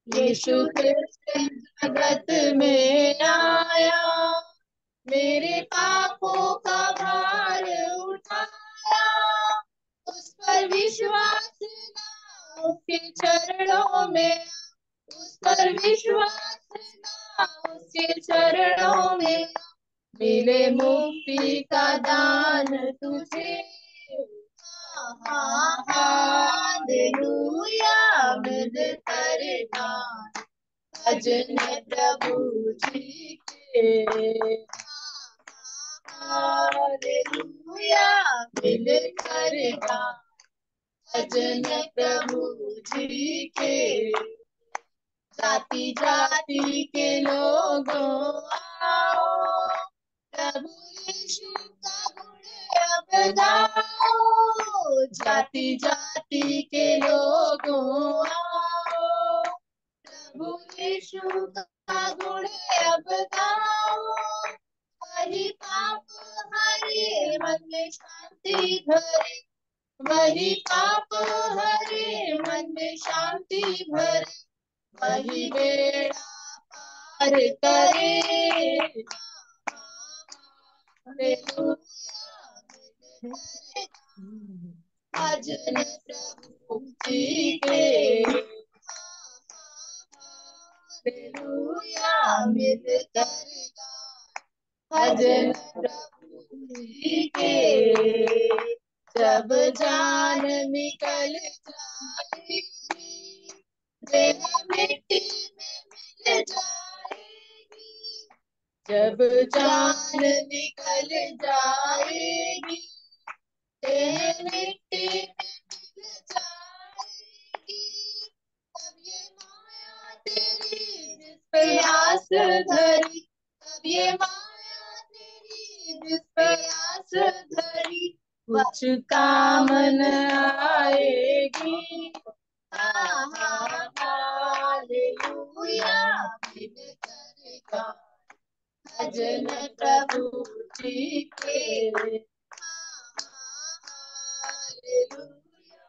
यीशु कृष्ण जगत में आया, मेरे पापों का भार उठाया। उस पर विश्वास ना, उसके चरणों में, उस पर विश्वास ना, उसके चरणों में मिले मुक्ति का दान तुझे। हालेलुया, मिल कर गान भजन प्रभु जी के। हालेलुया, मिल कर गान भजन प्रभु जी के। जाति जाति के लोगों आओ, प्रभु यीशु का गुण अब गाओ। जाति जाति के लोगों आओ, प्रभु यीशु का गुण अब गाओ। वही पाप हरे, मन में शांति भरे, वही पाप हरे, मन में शांति भरे, वही बेड़ा पार करे। भजन प्रभु जी के। हालेलुया, मिल कर भजन प्रभु जी के। जब जान निकल जाएगी, देह मिट्टी में मिल जाएगी। जब जान निकल जाएगी, देह मिट्टी में मिल जाएगी। तब ये माया तेरी जिस पे आस धरी, तब ये माया तेरी जिस पे आस धरी, कुछ काम न आएगी। हालेलुया, मिल करेगा भजन प्रभु जी के। हालेलुया,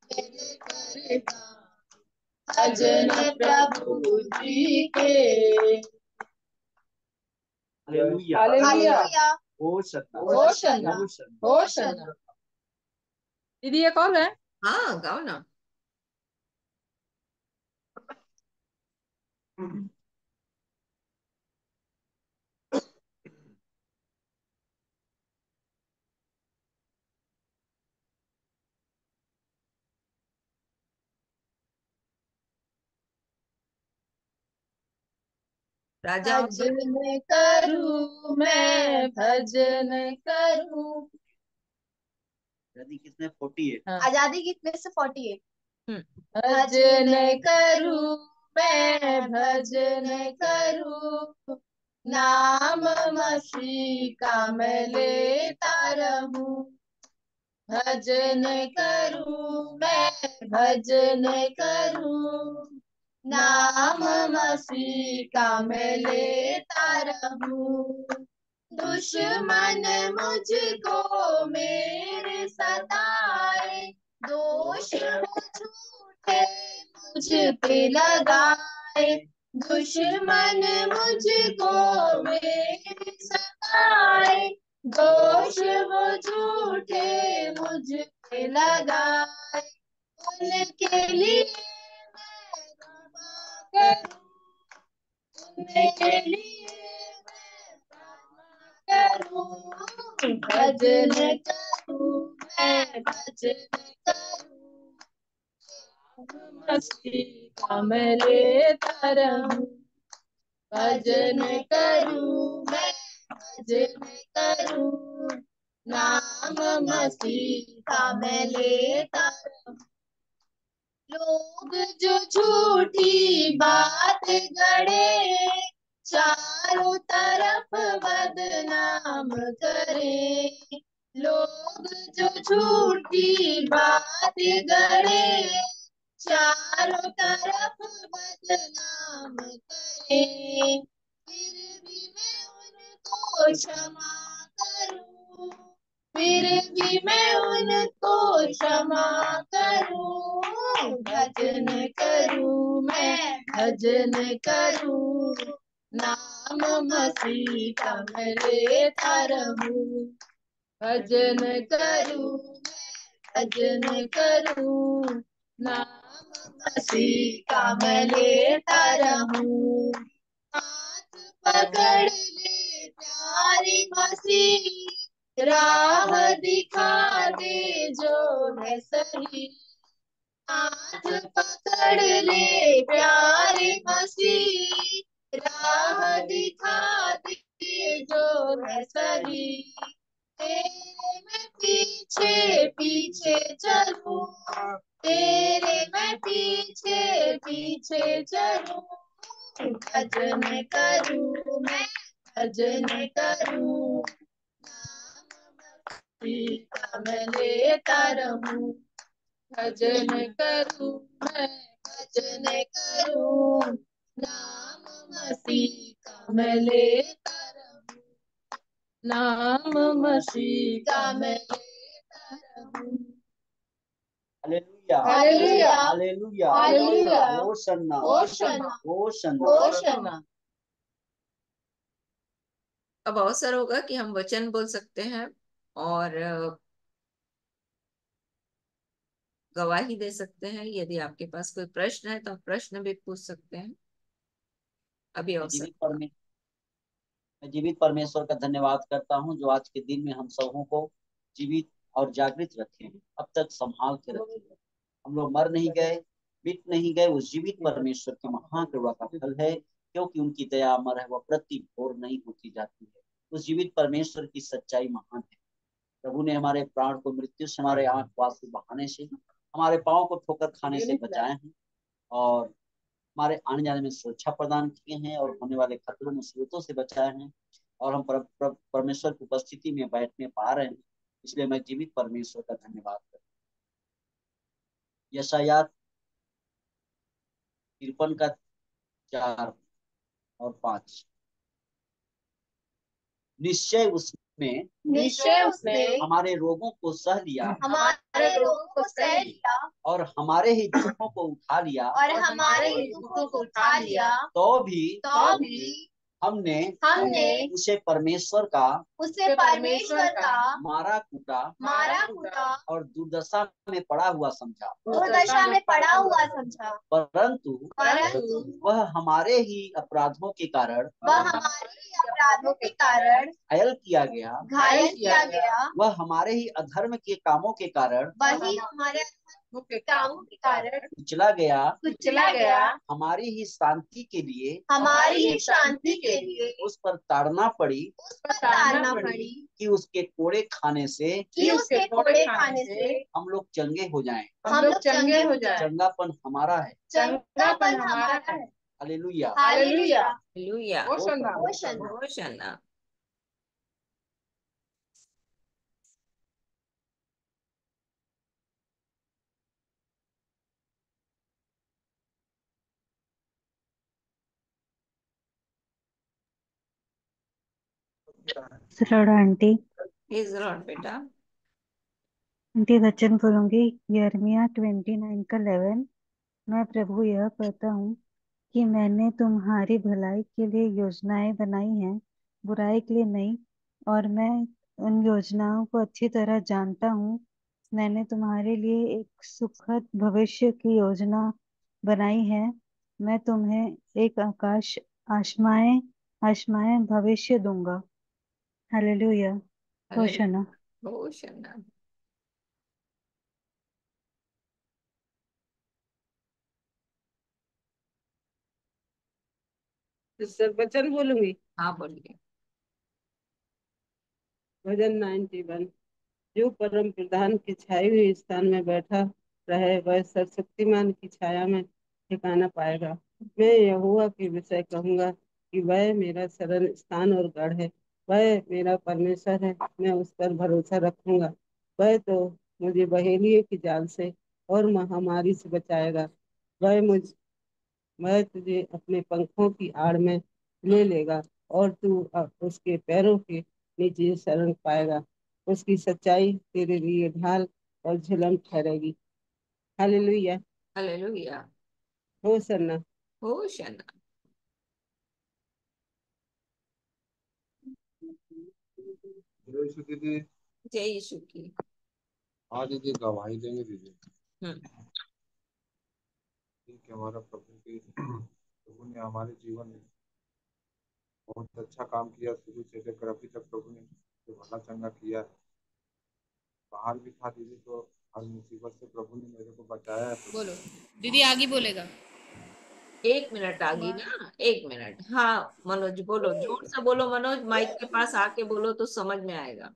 मिल करेगा भजन प्रभु जी के। Hallelujah, hosanna hosanna, होशन्ना। दीदी एक और है। हाँ गाओ ना। राजा भजन करूं मैं, भजन करूं। आजादी कितने 48। आजादी गीत में से 48। भजन करूं मैं, भजन करूं, नाम मसीह का मैं लेता रहूं। भजन करूं मैं, भजन करूं, नाम मसीह का मैं लेता रहूं। दुश्मन मुझको मेरे सताए, दोष वो झूठे मुझ पे लगाए। दुश्मन मुझको मेरे सताए, दोष वो झूठे मुझ पे लगाए। उनके लिए मैं क्षमा करूं, उनके लिए मैं क्षमा करूं। भजन करूं मैं, भजन करूं, मसीह का मैं लेता रहूं। भजन करूं मैं, भजन करूं, नाम मसीह का मैं लेता रहूं। लोग जो झूठी बात गढ़े, चारों तरफ बदनाम करे। लोग जो झूठी बात गढ़े, चारों तरफ बदनाम करे। फिर भी मैं उनको क्षमा करूं, फिर भी मैं उनको क्षमा करूं। भजन करूं मैं, भजन करूं, नाम मसीह का मैं लेता रहूं। भजन करूं, भजन करूं, नाम मसीह का मैं लेता रहूं। हाथ पकड़ ले प्यारी मसीह, राह दिखा दे जो है सही। हाथ पकड़ ले प्यारे मसीह, राह दिखा दे जो है सही। तेरे मैं पीछे पीछे चलूं, तेरे मैं पीछे पीछे चलूं। भजन करूं मैं, भजन करूं, नाम मसीह का मैं लेता रहूं। भजन करूं मैं, भजन करूं, नाम मसीह का मैं लेता रहूं। नाम मसीह का मैं लेता रहूं। Hallelujah hallelujah, hallelujah hallelujah, hosanna hosanna, hosanna. Hosanna. अब अवसर होगा कि हम वचन बोल सकते हैं और गवाही दे सकते हैं। यदि आपके पास कोई प्रश्न है तो आप प्रश्न भी पूछ सकते हैं। अभी मैं अवसर जीवित होगा। मैं जीवित परमेश्वर का धन्यवाद करता हूँ जो आज के दिन में हम सबों को जीवित और जागृत रखे हैं, अब तक संभाल के रखे हैं। हम लोग मर नहीं गए, मिट नहीं गए। उस जीवित परमेश्वर की महाकृपा का फल है, क्योंकि उनकी दया अमर है, वह प्रति भोर नहीं होती जाती है। उस जीवित परमेश्वर की सच्चाई महान है। प्रभु ने हमारे प्राण को मृत्यु से, हमारे आंख पास से बहाने से, हमारे पाँव को ठोकर खाने से बचाए हैं, और हमारे आने जाने में सुरक्षा प्रदान किए हैं, और होने वाले खतरों मुसीबतों से बचाए हैं, और हम परमेश्वर की उपस्थिति में बैठने पा रहे हैं। इसलिए मैं जीवित परमेश्वर का धन्यवाद करता हूँ। यशायाह 53 का 4 और 5। निश्चय उसने हमारे रोगों को सह लिया, हमारे रोगों को सह लिया, और हमारे ही दुखों को उठा लिया, और हमारे ही दुखों को उठा लिया। तो भी हमने उसे परमेश्वर का मारा कूटा और दुर्दशा में पड़ा हुआ समझा। परंतु वह हमारे ही अपराधों के कारण घायल किया गया, वह हमारे ही अधर्म के कामों के कारण कुचला गया, हमारी ही शांति के लिए उस पर ताड़ना पड़ी, कि उसके कोड़े खाने से हम लोग चंगे हो जाएं। चंगापन हमारा है। Hallelujah hallelujah, hosanna, hosanna. सरड़ा आंटी प्रेज द लॉर्ड बेटा। आंटी वचन बोलूंगी। यिर्मयाह 29 का 11। मैं प्रभु यह कहता हूँ कि मैंने तुम्हारी भलाई के लिए योजनाएं बनाई हैं, बुराई के लिए नहीं, और मैं उन योजनाओं को अच्छी तरह जानता हूँ। मैंने तुम्हारे लिए एक सुखद भविष्य की योजना बनाई है। मैं तुम्हें एक आशमाएं आशमाएं भविष्य दूंगा। Hallelujah, hosanna. होशन्ना। सिस्टर वचन बोलूंगी। हाँ बोलिए। भजन 91। जो परम प्रधान की छाई हुई स्थान में बैठा रहे, वह सर्वशक्तिमान की छाया में ठिकाना पाएगा। मैं यहोवा के विषय कहूंगा कि वह मेरा शरण स्थान और गढ़ है। वह मेरा परमेश्वर है, मैं उस पर भरोसा रखूंगा। वह तो मुझे बहेलिए की जाल से और महामारी से बचाएगा। वह तुझे अपने पंखों की आड़ में ले लेगा, और तू उसके पैरों के नीचे शरण पाएगा। उसकी सच्चाई तेरे लिए ढाल और झिलम ठहरेगी। Hallelujah, hallelujah. होशन्ना। होशाना। जय यीशु दीदी। जय यीशु की। हाँ दीदी, गवाही देंगे दीदी। हम्म। ठीक है, हमारा प्रभु ने हमारे जीवन में बहुत अच्छा काम किया। शुरू से लेकर अभी तक प्रभु ने जो भला चंगा किया है। बाहर भी था दीदी, तो हर मुसीबत से प्रभु ने मेरे को बचाया है। बोलो दीदी, आगे बोलेगा। 1 मिनट आ गई ना, 1 मिनट। हाँ मनोज बोलो, जोर से बोलो मनोज, माइक के पास आके बोलो तो समझ में आएगा।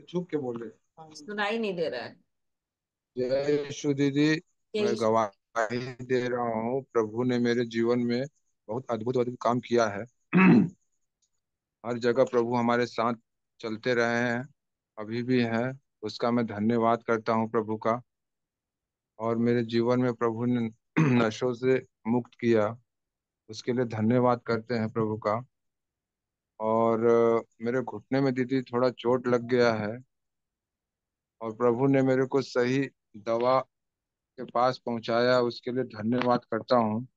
छुप के बोले। सुनाई नहीं दे रहा है। जय यीशु दीदी। जय मैं यीशु। गवाही दे रहा हूँ, प्रभु ने मेरे जीवन में बहुत अद्भुत अद्भुत काम किया है। हर जगह प्रभु हमारे साथ चलते रहे हैं, अभी भी हैं। उसका मैं धन्यवाद करता हूँ प्रभु का। और मेरे जीवन में प्रभु ने नशों से मुक्त किया, उसके लिए धन्यवाद करते हैं प्रभु का। और मेरे घुटने में दीदी थोड़ा चोट लग गया है, और प्रभु ने मेरे को सही दवा के पास पहुंचाया, उसके लिए धन्यवाद करता हूँ।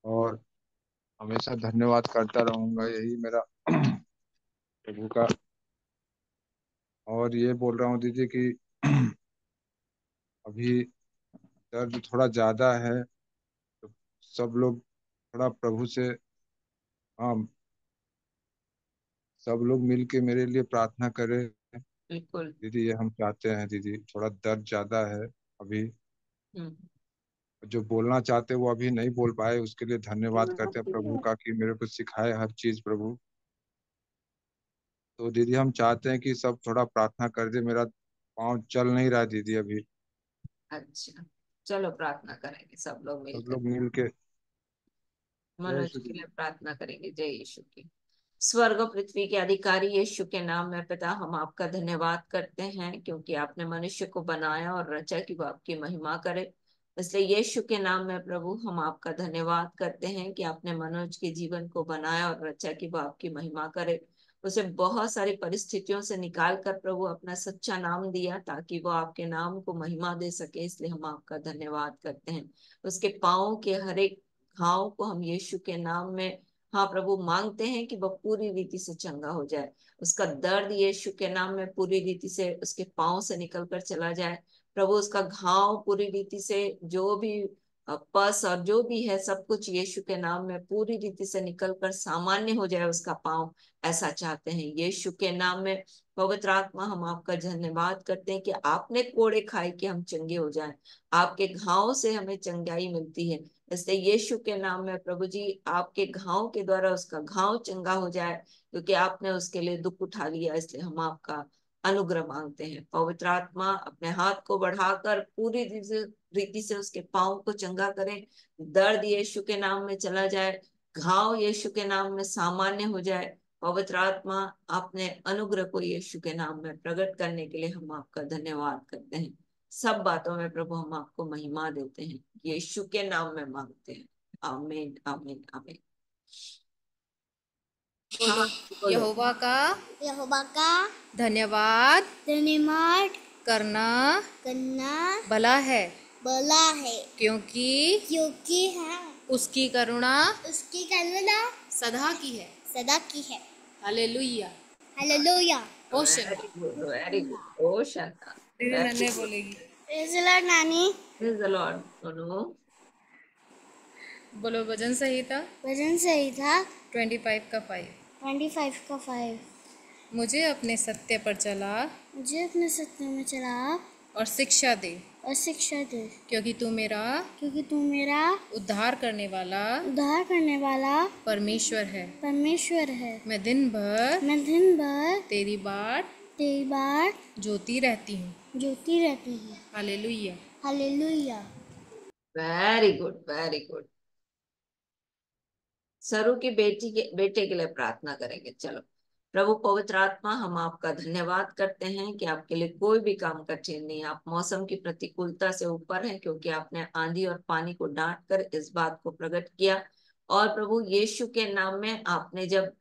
और हमेशा धन्यवाद करता रहूंगा, यही मेरा प्रभु का। और ये बोल रहा हूँ दीदी कि अभी दर्द थोड़ा ज्यादा है, तो सब लोग थोड़ा प्रभु से, हाँ, सब लोग मिल के मेरे लिए प्रार्थना करें बिल्कुल। दीदी। ये हम चाहते हैं दीदी, थोड़ा दर्द ज्यादा है अभी। हम्म। जो बोलना चाहते वो अभी नहीं बोल पाए, उसके लिए धन्यवाद करते हैं प्रभु का कि मेरे को सिखाए हर चीज प्रभु। तो दीदी हम चाहते हैं कि सब थोड़ा प्रार्थना कर दे। मेरा पाँव चल नहीं रहा है दीदी अभी। अच्छा, चलो प्रार्थना करेंगे सब लोग सब मिलकर। लोग मिल के। जय मनोज यीशु के लिए दीदी। प्रार्थना करेंगे। जय यीशु की। स्वर्ग और पृथ्वी के अधिकारी यीशु के नाम में पिता, हम आपका धन्यवाद करते हैं क्योंकि आपने मनुष्य को बनाया और रचा कि वो आपकी महिमा करे। इसलिए यीशु के नाम में प्रभु हम आपका धन्यवाद करते हैं कि आपने मनोज के जीवन को बनाया और रचा कि वो आपकी महिमा करे। उसे बहुत सारी परिस्थितियों से निकाल कर प्रभु अपना सच्चा नाम दिया ताकि वो आपके नाम को महिमा दे सके, इसलिए हम आपका धन्यवाद करते हैं। उसके पाँव के हर एक घाव को हम यीशु के नाम में, हाँ प्रभु, मांगते हैं कि वह पूरी रीति से चंगा हो जाए। उसका दर्द यीशु के नाम में पूरी रीति से उसके पांव से निकल कर चला जाए। प्रभु उसका घाव पूरी रीति से, जो भी पस और जो भी है सब कुछ यीशु के नाम में पूरी रीति से निकल कर सामान्य हो जाए उसका पांव, ऐसा चाहते हैं यीशु के नाम में। पवित्र आत्मा, हम आपका धन्यवाद करते हैं कि आपने कोड़े खाए कि हम चंगे हो जाएं। आपके घाव से हमें चंगाई मिलती है। इसलिए यीशु के नाम में प्रभु जी, आपके घाव के द्वारा उसका घाव चंगा हो जाए, क्योंकि आपने उसके लिए दुख उठा लिया। इसलिए हम आपका अनुग्रह मांगते हैं। पवित्र आत्मा, अपने हाथ को बढ़ाकर पूरी रीति से उसके पाँव को चंगा करें। दर्द यीशु के नाम में चला जाए, घाव यीशु के नाम में सामान्य हो जाए। पवित्र आत्मा, अपने अनुग्रह को यीशु के नाम में प्रकट करने के लिए हम आपका धन्यवाद करते हैं। सब बातों में प्रभु हम आपको महिमा देते हैं, यीशु के नाम में मांगते हैं। आमीन आमीन आमीन। बोलो हाँ बोलो। यहोवा का धन्यवाद धन्यवाद करना करना भला है, भला है, क्योंकि क्योंकि है उसकी करुणा उसकी करुणा सदा की है। सदा की है। Hallelujah. Hallelujah. Hosanna. Very good, very good. ओ शांता, दीदी वेरी नन्हे गुड। बोलेगी। प्रेज़ द लॉर्ड नानी। Praise the lord. दोनों बोलो भजन संहिता भजन संहिता 25 का 5। 25 का 5। मुझे अपने सत्य पर चला मुझे अपने सत्य में चला और शिक्षा दे, और शिक्षा दे, क्योंकि तू मेरा क्योंकि तू मेरा उद्धार करने वाला उद्धार करने वाला परमेश्वर है। परमेश्वर है। मैं दिन भर तेरी बाट जोती रहती हूँ। ज्योति रहती है। Hallelujah. Hallelujah. Very good, very good. सरू की बेटे के लिए प्रार्थना करेंगे। चलो प्रभु पवित्र आत्मा, हम आपका धन्यवाद करते हैं कि आपके लिए कोई भी काम कठिन नहीं। आप मौसम की प्रतिकूलता से ऊपर हैं, क्योंकि आपने आंधी और पानी को डांट कर इस बात को प्रकट किया। और प्रभु यीशु के नाम में आपने जब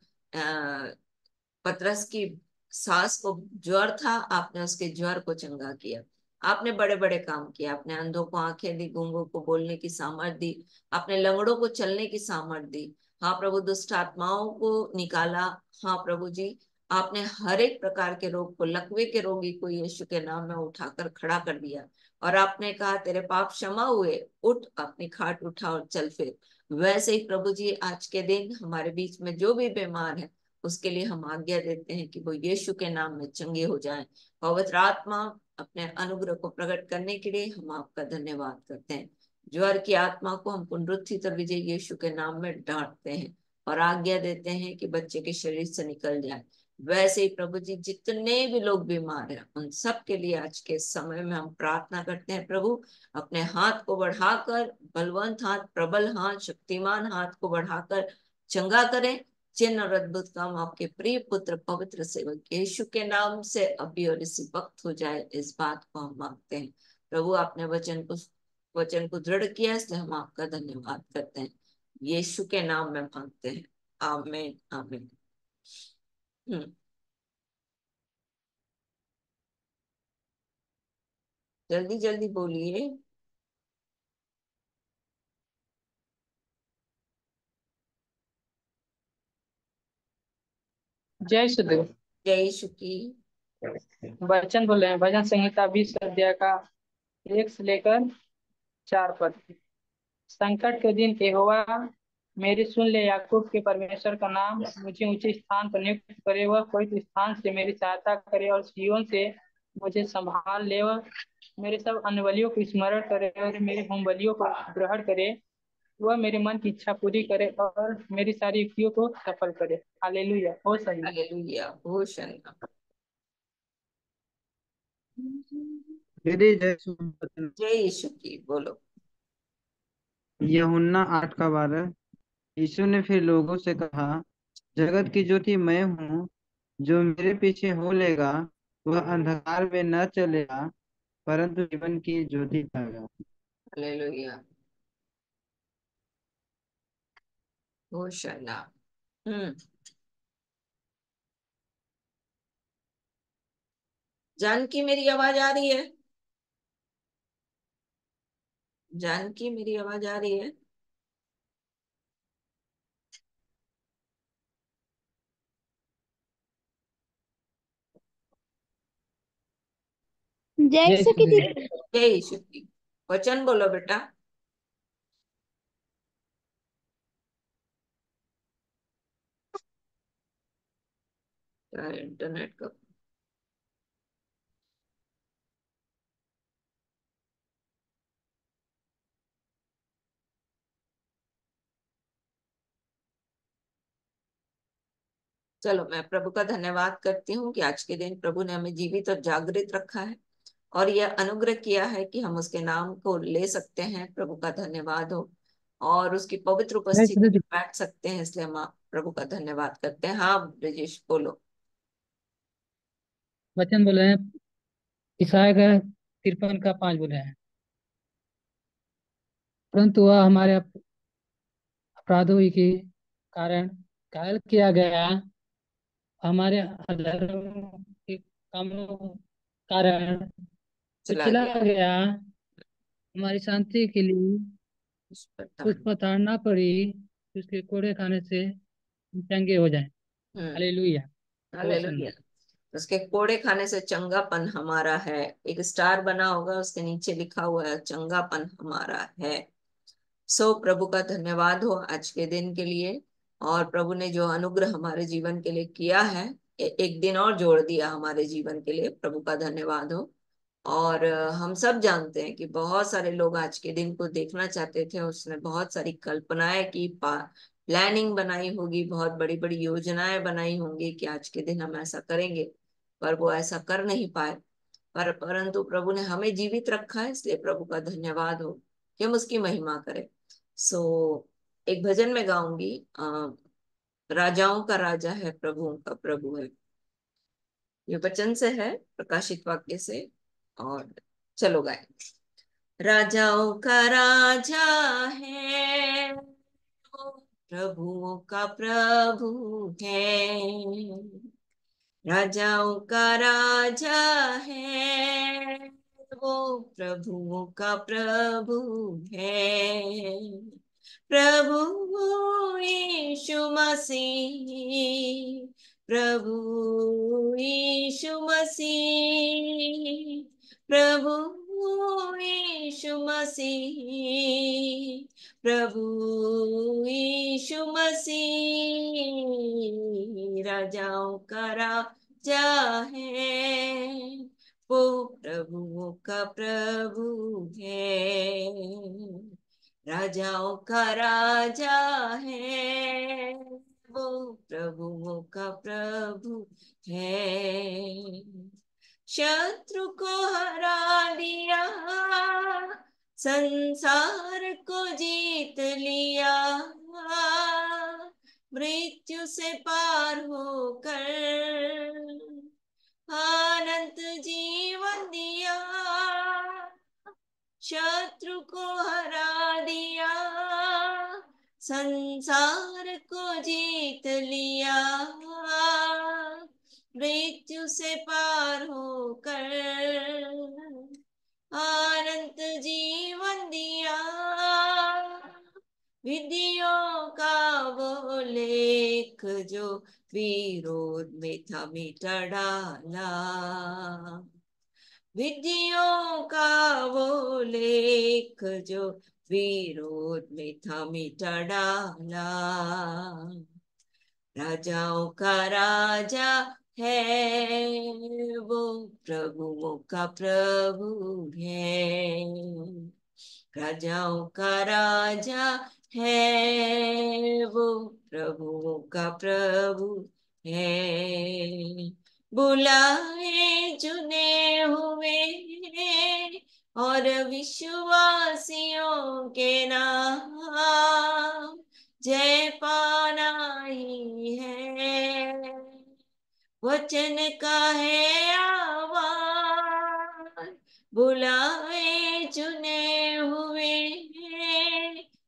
पतरस की सास को ज्वर था, आपने उसके ज्वर को चंगा किया। आपने बड़े बड़े काम किए। आपने अंधों को आंखें दी, गूंगों को बोलने की सामर्थ दी, आपने लंगड़ों को चलने की सामर्थ दी। हाँ प्रभु, दुष्ट आत्माओं को निकाला। हाँ प्रभु जी, आपने हर एक प्रकार के रोग को, लकवे के रोगी को यीशु के नाम में उठाकर खड़ा कर दिया। और आपने कहा तेरे पाप क्षमा हुए, उठ अपनी खाट उठा और चल फिर। वैसे ही प्रभु जी, आज के दिन हमारे बीच में जो भी बीमार है, उसके लिए हम आज्ञा देते हैं कि वो यीशु के नाम में चंगे हो जाएं। पवित्र आत्मा, अपने अनुग्रह को प्रकट करने के लिए हम आपका धन्यवाद करते हैं। ज्वर की आत्मा को हम पुनरुत्थित और विजय यीशु के नाम में डांटते हैं और आज्ञा देते हैं कि बच्चे के शरीर से निकल जाए। वैसे ही प्रभु जी, जितने भी लोग बीमार हैं, उन सब के लिए आज के समय में हम प्रार्थना करते हैं। प्रभु, अपने हाथ को बढ़ाकर, बलवंत हाथ, प्रबल हाथ, शक्तिमान हाथ को बढ़ाकर चंगा करें। चिन्ह और अद्भुत काम आपके प्रिय पुत्र पवित्र सेवक यीशु के नाम से अभी और इसी वक्त हो जाए, इस बात को हम मांगते हैं। प्रभु, आपने वचन को दृढ़ किया, इसलिए हम आपका धन्यवाद करते हैं। यीशु के नाम में मांगते हैं, आमीन आमीन। जल्दी जल्दी बोलिए। जय सुदेव। जय यीशु की। वचन बोले हैं भजन संहिता 20 अध्याय का 1 से लेकर 4 पद। संकट के दिन यहोवा मेरी सुन ले, याकूब के परमेश्वर का नाम मुझे ऊंचे स्थान पर नियुक्त करे। वह पवित्र स्थान से मेरी सहायता करे और सिय्योन से मुझे संभाल ले। वह मेरे सब अन्य बलियों को स्मरण करे और मेरी होम बलियों को ग्रहण करे। वह मेरे मन की इच्छा पूरी करे और मेरी सारी युक्तियों को सफल करे। हालेलुया। हो सही। हालेलुया, होशाना। यदि जैसे वचन जय यीशु की। बोलो। यूहन्ना 8:12। यीशु ने फिर लोगों से कहा, जगत की ज्योति मैं हूँ। जो मेरे पीछे हो लेगा वह अंधकार में न चलेगा परंतु जीवन की ज्योति पाएगा। हालेलुया, होशाना। जानकी, मेरी आवाज आ रही है? जानकी, मेरी आवाज आ रही है? जय जय सखी सुदेव। दीदी। जय यीशु की। वचन बोलो बेटा। इंटरनेट का। चलो, मैं प्रभु का धन्यवाद करती हूँ कि आज के दिन प्रभु ने हमें जीवित और जागृत रखा है और यह अनुग्रह किया है कि हम उसके नाम को ले सकते हैं। प्रभु का धन्यवाद हो और उसकी पवित्र जय उपस्थिति में सुदेव। बैठ सकते हैं, इसलिए हम प्रभु का धन्यवाद करते हैं। हाँ ब्रजेश, बोलो। वचन बोले हैं ईसाया का 53:5 बोले हैं, परंतु वह हमारे अपराधों के कारण घायल किया गया, हमारे अधर्म के कामों कारण चला कुचला गया। गया। हमारी शांति के लिए उस पर उस तान। पर ताड़ना पड़ी। उसके कोड़े खाने से हम चंगे हो जाएं। हम्म। हालेलुया। होसन्ना। हालेलुया। उसके कोड़े खाने से चंगापन हमारा है। एक स्टार बना होगा, उसके नीचे लिखा हुआ है चंगापन हमारा है। सो प्रभु का धन्यवाद हो आज के दिन के लिए। और प्रभु ने जो अनुग्रह हमारे जीवन के लिए किया है, एक दिन और जोड़ दिया हमारे जीवन के लिए, प्रभु का धन्यवाद हो। और हम सब जानते हैं कि बहुत सारे लोग आज के दिन को देखना चाहते थे। उसने बहुत सारी कल्पनाएं की, प्लानिंग बनाई होगी, बहुत बड़ी बड़ी योजनाएं बनाई होंगी कि आज के दिन हम ऐसा करेंगे, पर वो ऐसा कर नहीं पाए। परंतु प्रभु ने हमें जीवित रखा है, इसलिए प्रभु का धन्यवाद हो कि हम उसकी महिमा करें। सो एक भजन में गाऊंगी, राजाओं का राजा है, प्रभुओं का प्रभु है। ये वचन से है, प्रकाशित वाक्य से। और चलो गाए। राजाओं का राजा है वो, प्रभुओं का प्रभु है। राजाओं का राजा है वो प्रभुओं का प्रभु है, प्रभु यीशु मसीह, प्रभु यीशु मसीह, प्रभु यीशु मसीह, प्रभु यीशु मसीह, राजाओं का राजा है, वो प्रभुओं का प्रभु है, राजाओं का राजा है, वो प्रभुओं का प्रभु है, शत्रु को हरा दिया, संसार को जीत लिया, मृत्यु से पार होकर अनंत जीवन दिया, शत्रु को हरा दिया, संसार को जीत लिया, मृत्यु से पार होकर अनंत जीवन दिया, विधियों का वो लेख जो विरोध में था मिटा डाला, विधियों का वो लेख जो विरोध में था मिटा डाला, राजाओं का राजा है, वो प्रभुओं का प्रभु है, राजाओं का राजा है, वो प्रभुओं का प्रभु है, बुलाए चुने हुए और विश्वासियों के नाम जय पाना ही है, वचन का है आवाज, बुलाए चुने हुए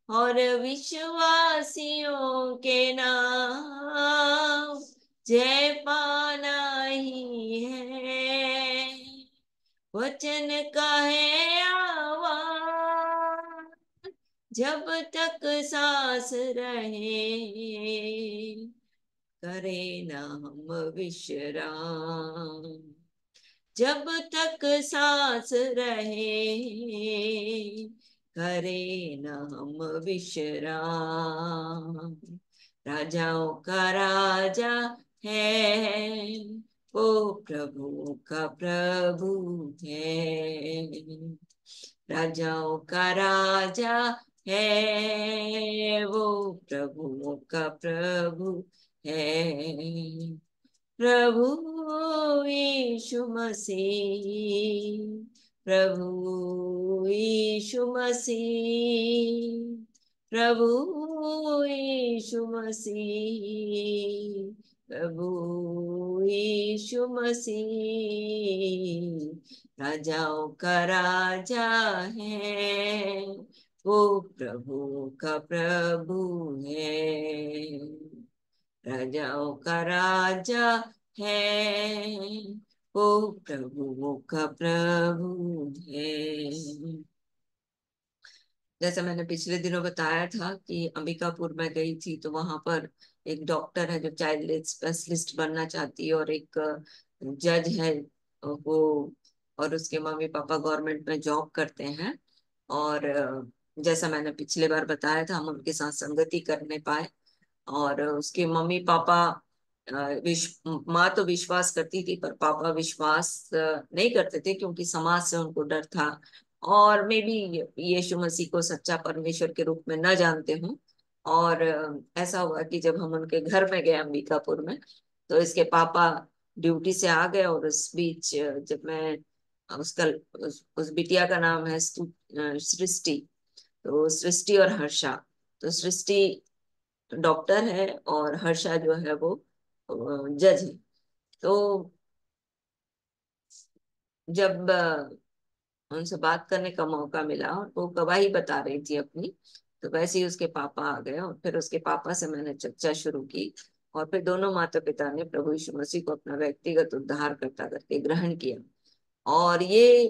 और विश्वासियों के नाम जय पाना ही है, वचन का है आवाज, जब तक सांस रहे करे ना हम विश्राम, जब तक सांस रहे करे ना हम विश्राम, राजाओं का राजा है, वो प्रभु का प्रभु है, राजाओं का राजा है, वो प्रभुओं का प्रभु है, प्रभु यीशु मसीह, प्रभु यीशु मसीह, प्रभु यीशु मसीह, प्रभु यीशु मसीह, राजाओं का राजा है, वो प्रभु का प्रभु है, राजाओं का राजा है, वो प्रभुओं का प्रभु है। जैसे मैंने पिछले दिनों बताया था कि अंबिकापुर में गई थी, तो वहां पर एक डॉक्टर है जो चाइल्ड स्पेशलिस्ट बनना चाहती है, और एक जज है वो, और उसके मम्मी पापा गवर्नमेंट में जॉब करते हैं। और जैसा मैंने पिछले बार बताया था, हम उनके साथ संगति कर नहीं पाए, और उसके मम्मी पापा माँ तो विश्वास करती थी, पर पापा विश्वास नहीं करते थे, क्योंकि समाज से उनको डर था, और मे बी यीशु मसीह को सच्चा परमेश्वर के रूप में न जानते हों। और ऐसा हुआ कि जब हम उनके घर में गए अंबिकापुर में, तो इसके पापा ड्यूटी से आ गए, और उस बीच जब मैं उसका उस बिटिया का नाम है सृष्टि, तो सृष्टि और हर्षा, तो सृष्टि डॉक्टर है और हर्षा जो है वो जज है। तो जब उनसे बात करने का मौका मिला और वो गवाही बता रही थी अपनी, तो वैसे ही उसके पापा आ गए, और फिर उसके पापा से मैंने चर्चा शुरू की, और फिर दोनों माता पिता ने प्रभु यीशु मसीह को अपना व्यक्तिगत उद्धारकर्ता करके ग्रहण किया। और ये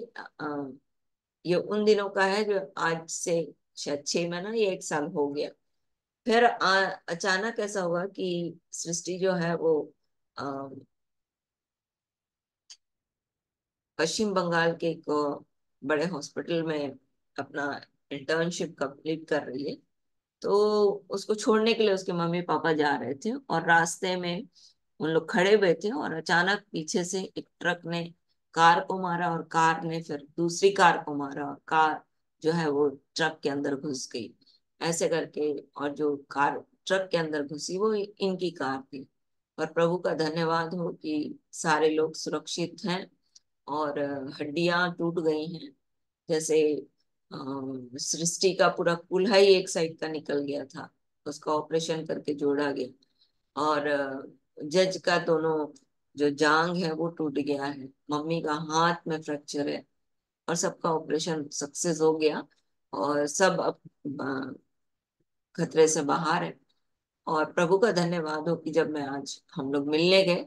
उन दिनों का है जो आज से शायद 6 महीना या 1 साल हो गया। फिर अचानक ऐसा हुआ कि सृष्टि जो है वो अ, पश्चिम बंगाल के एक बड़े हॉस्पिटल में अपना इंटर्नशिप कंप्लीट कर रही है। तो उसको छोड़ने के लिए उसके मम्मी पापा जा रहे थे और रास्ते में उन लोग खड़े हुए थे और अचानक पीछे से एक ट्रक ने कार को मारा और कार ने फिर दूसरी कार को मारा और कार जो है वो ट्रक के अंदर घुस गई। ऐसे करके और जो कार ट्रक के अंदर घुसी वो इनकी कार थी। और प्रभु का धन्यवाद हो कि सारे लोग सुरक्षित हैं और हड्डियां टूट गई हैं। जैसे सृष्टि का पूरा कुल्हा ही एक साइड का निकल गया था, उसका ऑपरेशन करके जोड़ा गया। और जज का दोनों जो जांग है वो टूट गया है, मम्मी का हाथ में फ्रैक्चर है और सबका ऑपरेशन सक्सेस हो गया। और सब अब खतरे से बाहर है। और प्रभु का धन्यवाद हो कि जब मैं आज हम लोग मिलने गए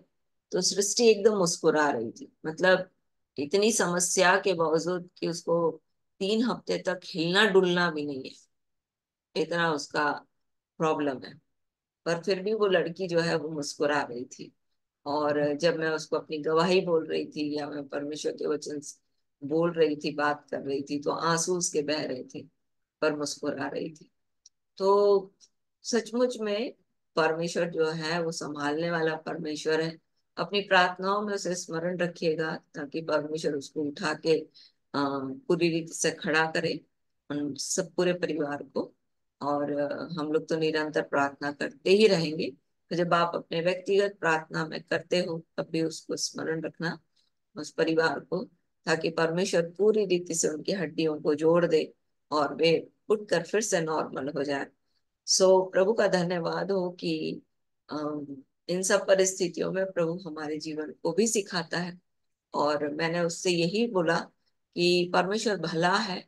तो सृष्टि एकदम मुस्कुरा रही थी। मतलब इतनी समस्या के बावजूद कि उसको 3 हफ्ते तक हिलना डुलना भी नहीं है, इतना उसका प्रॉब्लम है। पर फिर भी वो लड़की जो है वो मुस्कुरा रही थी। और जब मैं उसको अपनी गवाही बोल रही थी या मैं परमेश्वर के वचन बोल रही थी, बात कर रही थी, तो आंसू उसके बह रहे थे पर मुस्कुरा रही थी। तो सचमुच में परमेश्वर जो है वो संभालने वाला परमेश्वर है। अपनी प्रार्थनाओं में उसे स्मरण रखिएगा ताकि परमेश्वर उसको उठा के पूरी रीति से खड़ा करे, उन सब पूरे परिवार को। और हम लोग तो निरंतर प्रार्थना करते ही रहेंगे। तो जब आप अपने व्यक्तिगत प्रार्थना में करते हो तब भी उसको स्मरण रखना, उस परिवार को, ताकि परमेश्वर पूरी रीति से उनकी हड्डियों को जोड़ दे और वे उठकर फिर से नॉर्मल हो जाए। सो प्रभु का धन्यवाद हो कि इन सब परिस्थितियों में प्रभु हमारे जीवन को भी सिखाता है। और मैंने उससे यही बोला कि परमेश्वर भला है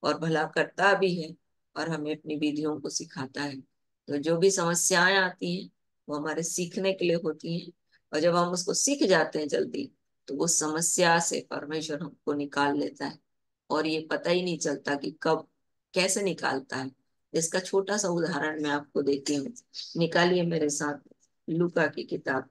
और भला करता भी है और हमें अपनी विधियों को सिखाता है। तो जो भी समस्याएं आती हैं वो हमारे सीखने के लिए होती हैं। और जब हम उसको सीख जाते हैं जल्दी तो वो समस्या से परमेश्वर हमको निकाल लेता है और ये पता ही नहीं चलता कि कब कैसे निकालता है। इसका छोटा सा उदाहरण मैं आपको देती हूँ। निकालिए मेरे साथ लूका की किताब।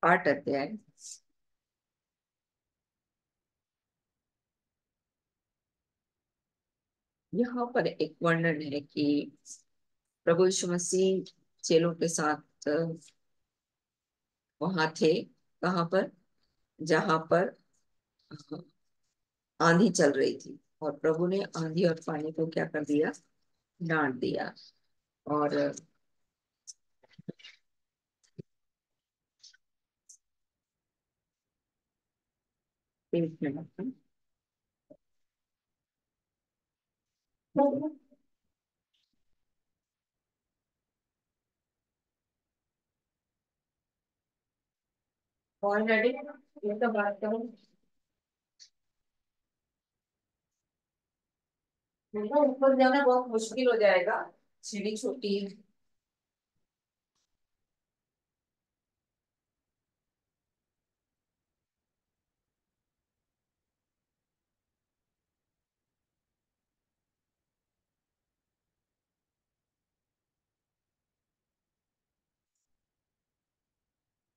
पाठ अध्याय। यहाँ पर एक वर्णन है कि प्रभु यीशु मसीह चेलों के साथ वहां थे। कहाँ पर? जहां पर आंधी चल रही थी और प्रभु ने आंधी और पानी को क्या कर दिया? डांट दिया। और एक मिनट। ऑलरेडी ये तो बात करूँ, ऊपर जाना बहुत मुश्किल हो जाएगा, सीढ़ी छोटी है।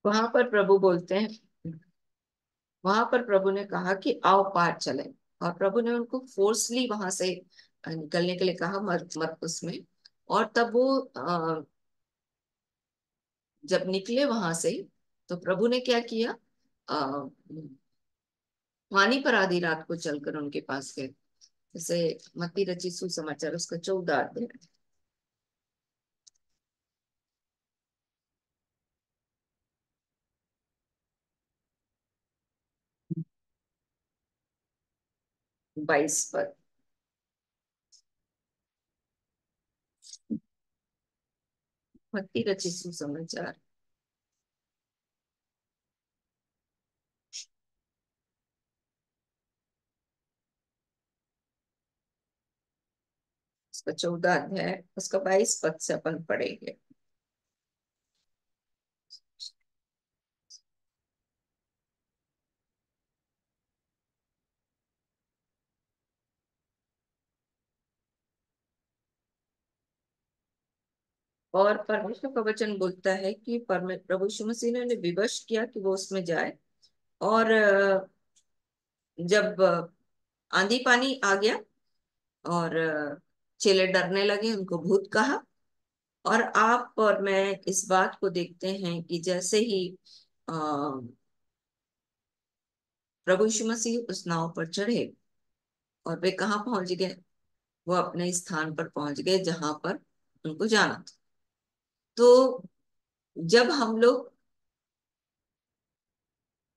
वहां पर प्रभु बोलते हैं, वहां पर प्रभु ने कहा कि आओ पार चले। और प्रभु ने उनको फोर्सली वहां से निकलने के लिए कहा, मरकुस में। और तब वो जब निकले वहां से तो प्रभु ने क्या किया? अ, पानी पर आधी रात को चलकर उनके पास गए। जैसे मत्ती रचित सुसमाचार उसका 14 अध्याय। 22 पर। भक्ति रचित सुसमाचार। उसका 14 अध्याय, उसका 22 पद से अपन पढ़ेंगे। और परमेश्वर का वचन बोलता है कि प्रभु यीशु मसीह ने उन्हें विवश किया कि वो उसमें जाए। और जब आंधी पानी आ गया और चेले डरने लगे, उनको भूत कहा। और आप और मैं इस बात को देखते हैं कि जैसे ही अ, प्रभु यीशु मसीह उस नाव पर चढ़े और वे कहाँ पहुंच गए, वो अपने स्थान पर पहुंच गए जहां पर उनको जाना था। तो जब हम लोग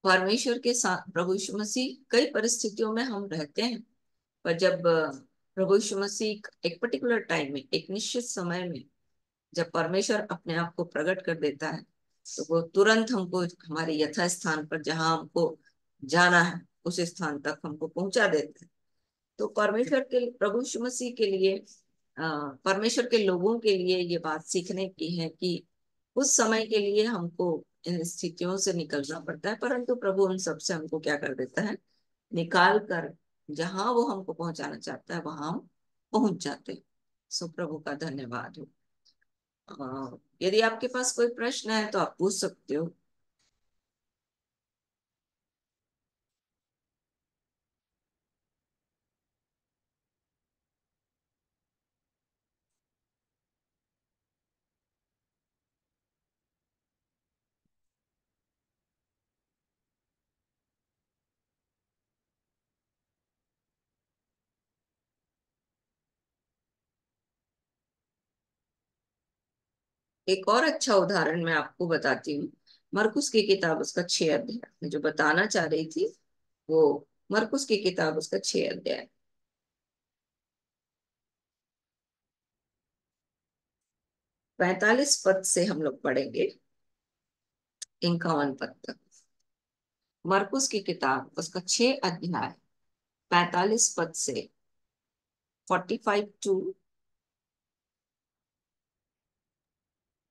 परमेश्वर के साथ, प्रभु यीशु मसीह, कई परिस्थितियों में हम रहते हैं, पर जब प्रभु यीशु मसीह एक पर्टिकुलर टाइम में, एक निश्चित समय में जब परमेश्वर अपने आप को प्रकट कर देता है, तो वो तुरंत हमको हमारे यथा स्थान पर, जहां हमको जाना है, उस स्थान तक हमको पहुंचा देता है। तो परमेश्वर के, प्रभु यीशु मसीह के लिए, परमेश्वर के लोगों के लिए ये बात सीखने की है कि उस समय के लिए हमको इन स्थितियों से निकलना पड़ता है, परंतु प्रभु उन सब से हमको क्या कर देता है, निकाल कर जहां वो हमको पहुंचाना चाहता है वहां हम पहुंच जाते हैं। सो प्रभु का धन्यवाद हो। यदि आपके पास कोई प्रश्न है तो आप पूछ सकते हो। एक और अच्छा उदाहरण मैं आपको बताती हूँ। मरकुस की किताब, उसका 6 अध्याय, मैं जो बताना चाह रही थी वो मरकुस की किताब, उसका 6 अध्याय, 45 पद से हम लोग पढ़ेंगे 51 पद तक। मरकुस की किताब, उसका 6 अध्याय, 45 पद से 45 टू,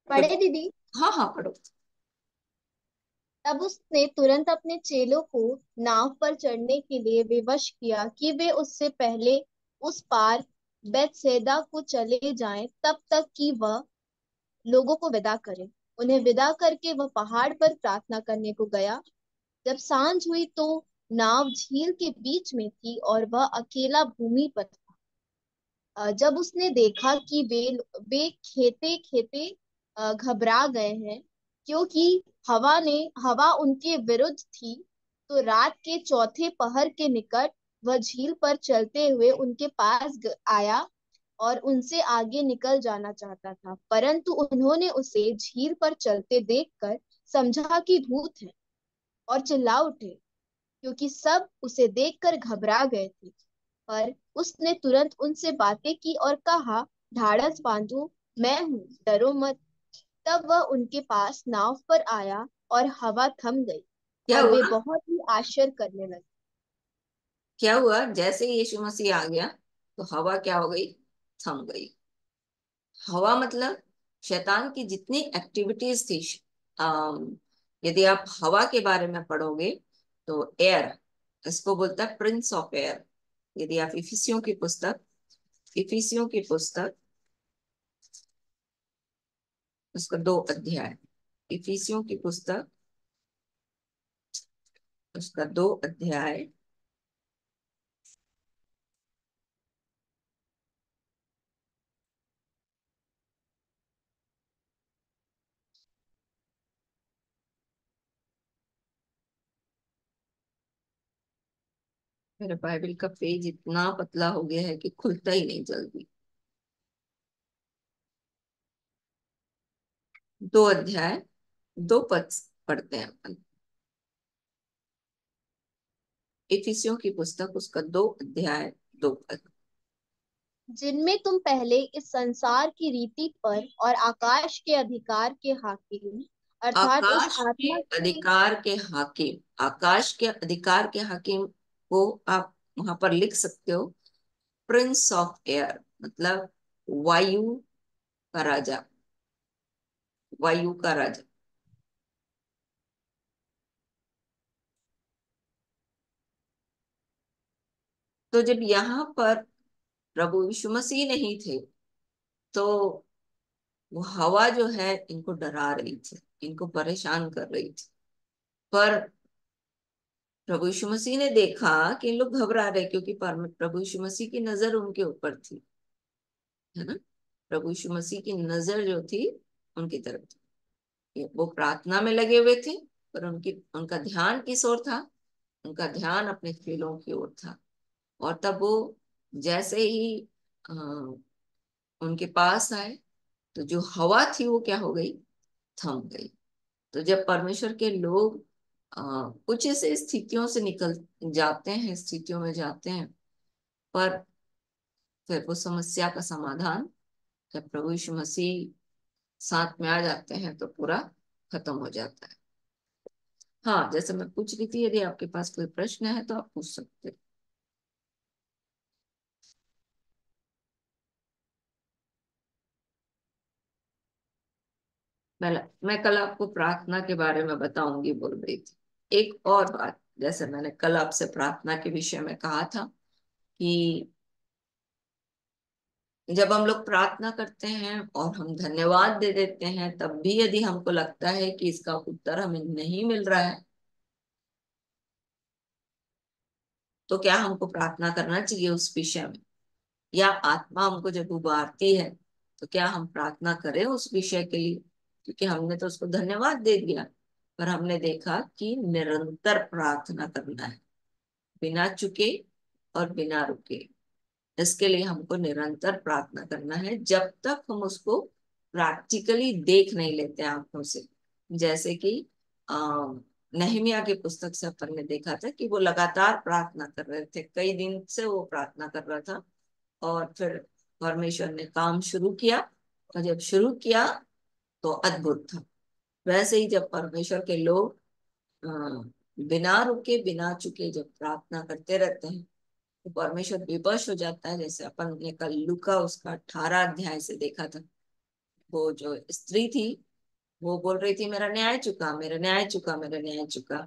पढ़े दीदी। हाँ हाँ पढ़ो। तब उसने तुरंत अपने चेलों को नाव पर चढ़ने के लिए विवश किया कि वे उससे पहले उस पार बेतसैदा को चले जाएं, तब तक कि वह लोगों को विदा करे। उन्हें विदा करके वह पहाड़ पर प्रार्थना करने को गया। जब सांझ हुई तो नाव झील के बीच में थी और वह अकेला भूमि पर था। जब उसने देखा कि वे खेते खेते घबरा गए हैं, क्योंकि हवा उनके विरुद्ध थी, तो रात के चौथे पहर के निकट वह झील पर चलते हुए उनके पास आया और उनसे आगे निकल जाना चाहता था, परंतु उन्होंने उसे झील पर चलते देखकर समझा कि भूत है और चिल्ला उठे, क्योंकि सब उसे देखकर घबरा गए थे। पर उसने तुरंत उनसे बातें की और कहा, ढाढ़स बांधो, मैं हूँ, डरो मत। तब वह उनके पास नाव पर आया और हवा थम गई क्या और वे हुआ? बहुत ही आश्चर्य करने लगे। क्या हुआ? जैसे ही यीशु मसीह आ गया तो हवा क्या हो गई? थम गई। हवा मतलब शैतान की जितनी एक्टिविटीज थी। यदि आप हवा के बारे में पढ़ोगे तो एयर, इसको बोलता है प्रिंस ऑफ एयर। यदि आप इफिसियों की पुस्तक, उसका 2 अध्याय, इफिसियों की पुस्तक, उसका 2 अध्याय, मेरे बाइबल का पेज इतना पतला हो गया है कि खुलता ही नहीं जल्दी। 2 अध्याय 2 पद पढ़ते हैं अपन। इफिसियों की पुस्तक, उसका 2 अध्याय 2 पद। जिनमें तुम पहले इस संसार की रीति पर और आकाश के अधिकार के हाकिम अर्थात उस आकाश के आत्मा के अधिकार के हाकिम, आकाश के अधिकार के हाकिम को आप वहां पर लिख सकते हो प्रिंस ऑफ एयर, मतलब वायु का राजा, वायु का राजा। तो जब यहाँ पर प्रभु यीशु मसीह नहीं थे तो वो हवा जो है इनको डरा रही थी, इनको परेशान कर रही थी। पर प्रभु यीशु मसीह ने देखा कि इन लोग घबरा रहे, क्योंकि प्रभु यीशु मसीह की नजर उनके ऊपर थी, है ना। प्रभु यीशु मसीह की नजर जो थी उनकी तरफ थी। वो प्रार्थना में लगे हुए थे, पर उनका ध्यान किस ओर था? उनका ध्यान अपने चेलों की ओर था। और तब वो जैसे ही अ, उनके पास आए तो जो हवा थी वो क्या हो गई? थम गई। तो जब परमेश्वर के लोग कुछ ऐसे स्थितियों से निकल जाते हैं, स्थितियों में जाते हैं, पर फिर वो समस्या का समाधान जब प्रभु यीशु मसीह साथ में आ जाते हैं तो पूरा खत्म हो जाता है। हाँ, जैसे मैं पूछ रही थी, यदि आपके पास कोई प्रश्न है तो आप पूछ सकते हैं। मैं कल आपको प्रार्थना के बारे में बताऊंगी बोल रही थी। एक और बात, जैसे मैंने कल आपसे प्रार्थना के विषय में कहा था कि जब हम लोग प्रार्थना करते हैं और हम धन्यवाद दे देते हैं, तब भी यदि हमको लगता है कि इसका उत्तर हमें नहीं मिल रहा है, तो क्या हमको प्रार्थना करना चाहिए उस विषय में? या आत्मा हमको जब उबारती है तो क्या हम प्रार्थना करें उस विषय के लिए? क्योंकि हमने तो उसको धन्यवाद दे दिया, पर हमने देखा कि निरंतर प्रार्थना करना है, बिना चुके और बिना रुके। इसके लिए हमको निरंतर प्रार्थना करना है जब तक हम उसको प्रैक्टिकली देख नहीं लेते आंखों से। जैसे कि आ, नहमिया की पुस्तक से अपन ने देखा था कि वो लगातार प्रार्थना कर रहे थे, कई दिन से वो प्रार्थना कर रहा था, और फिर परमेश्वर ने काम शुरू किया। और जब शुरू किया तो अद्भुत था। वैसे ही जब परमेश्वर के लोग अ, बिना रुके बिना चुके जब प्रार्थना करते रहते हैं तो परमेश्वर विवश हो जाता है। जैसे अपन ने कल लूका उसका 18 अध्याय से देखा था, वो जो स्त्री थी वो बोल रही थी मेरा न्याय चुका, मेरा न्याय चुका, मेरा न्याय चुका।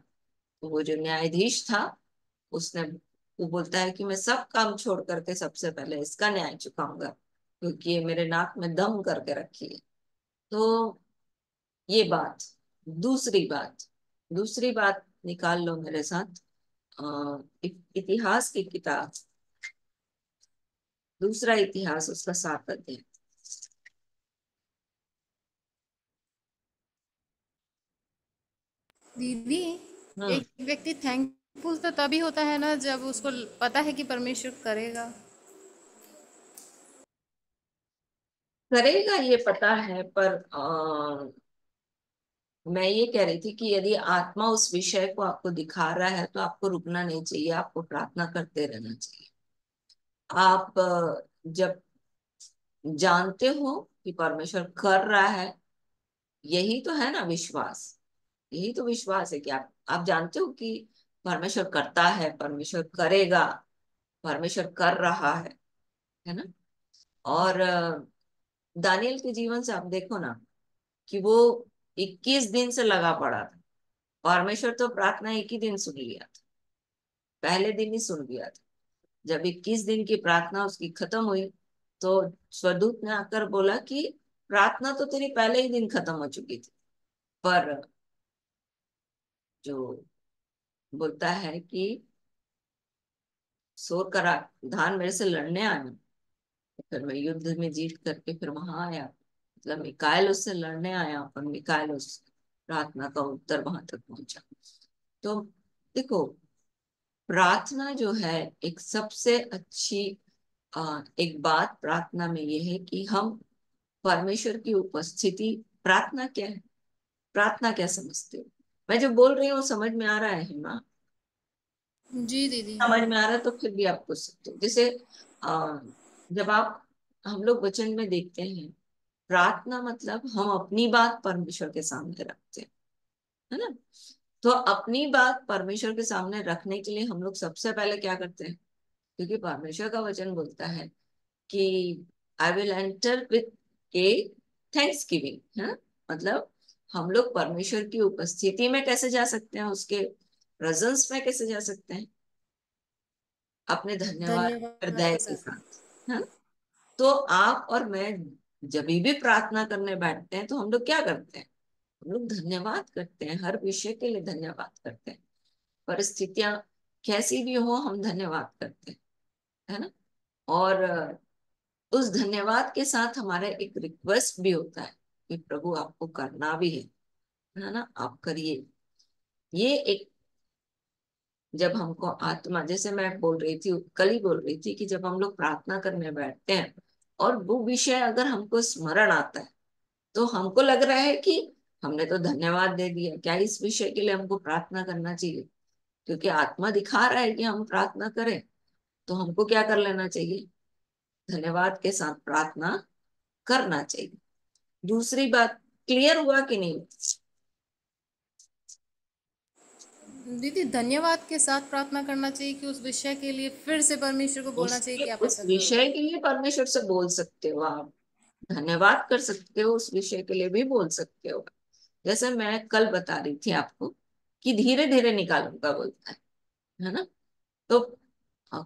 तो वो जो न्यायाधीश था उसने, वो बोलता है कि मैं सब काम छोड़ करके सबसे पहले इसका न्याय चुकाऊंगा, क्योंकि ये मेरे नाक में दम करके रखी है। तो ये बात। दूसरी बात, दूसरी बात निकाल लो मेरे साथ। इतिहास की किताब, दूसरा इतिहास उसका 7 अध्याय। दीदी, हम्म। एक व्यक्ति थैंकफुल तो तभी होता है ना जब उसको पता है कि परमेश्वर करेगा। करेगा ये पता है, पर मैं ये कह रही थी कि यदि आत्मा उस विषय को आपको दिखा रहा है तो आपको रुकना नहीं चाहिए, आपको प्रार्थना करते रहना चाहिए। आप जब जानते हो कि परमेश्वर कर रहा है, यही तो है ना विश्वास। यही तो विश्वास है कि आप जानते हो कि परमेश्वर करता है, परमेश्वर करेगा, परमेश्वर कर रहा है ना। और दानियल के जीवन से आप देखो ना कि वो 21 दिन से लगा पड़ा था। परमेश्वर तो प्रार्थना एक ही दिन सुन लिया था, पहले दिन ही सुन लिया था। जब 21 दिन की प्रार्थना उसकी खत्म हुई तो स्वदूत ने आकर बोला कि प्रार्थना तो तेरी पहले ही दिन खत्म हो चुकी थी, पर जो बोलता है कि सोर का धान मेरे से लड़ने आना। तो फिर मैं युद्ध में जीत करके फिर वहां आया, मतलब मिकाएल उससे लड़ने आया और मिकाएल उस प्रार्थना का उत्तर वहां तक पहुंचा। तो देखो, प्रार्थना जो है एक सबसे अच्छी एक बात प्रार्थना में यह है कि हम परमेश्वर की उपस्थिति, प्रार्थना क्या है, प्रार्थना क्या समझते हो? मैं जो बोल रही हूँ समझ में आ रहा है ना? जी दीदी। समझ में आ रहा है तो फिर भी आप पूछ सकते हो। जैसे आ, जब आप हम लोग वचन में देखते हैं, प्रार्थना मतलब हम अपनी बात परमेश्वर के सामने रखते हैं, है ना। तो अपनी बात परमेश्वर के सामने रखने के लिए हम लोग सबसे पहले क्या करते हैं, क्योंकि परमेश्वर का वचन बोलता है कि I will enter with A thanks giving, है। मतलब हम लोग परमेश्वर की उपस्थिति में कैसे जा सकते हैं, उसके प्रेजेंस में कैसे जा सकते हैं, अपने धन्यवाद धन्यवाद हृदय के के साथ। साथ, है। तो आप और मैं जब भी प्रार्थना करने बैठते हैं तो हम लोग क्या करते हैं, हम लोग धन्यवाद करते हैं, हर विषय के लिए धन्यवाद करते हैं, परिस्थितियां कैसी भी हो हम धन्यवाद करते हैं, है ना। और उस धन्यवाद के साथ हमारा एक रिक्वेस्ट भी होता है कि प्रभु आपको करना भी है ना, आप करिए। ये एक, जब हमको आत्मा, जैसे मैं बोल रही थी कल ही बोल रही थी कि जब हम लोग प्रार्थना करने बैठते हैं और वो विषय अगर हमको स्मरण आता है तो हमको लग रहा है कि हमने तो धन्यवाद दे दिया, क्या इस विषय के लिए हमको प्रार्थना करना चाहिए, क्योंकि आत्मा दिखा रहा है कि हम प्रार्थना करें, तो हमको क्या कर लेना चाहिए, धन्यवाद के साथ प्रार्थना करना चाहिए। दूसरी बात, क्लियर हुआ कि नहीं। दीदी, धन्यवाद के साथ प्रार्थना करना चाहिए कि उस विषय के लिए फिर से परमेश्वर को बोलना चाहिए कि आप उस ऐसा करो। विषय के लिए परमेश्वर से बोल सकते हो आप, धन्यवाद कर सकते हो, उस विषय के लिए भी बोल सकते हो। जैसे मैं कल बता रही थी आपको कि धीरे धीरे निकालूंगा बोलता है ना। तो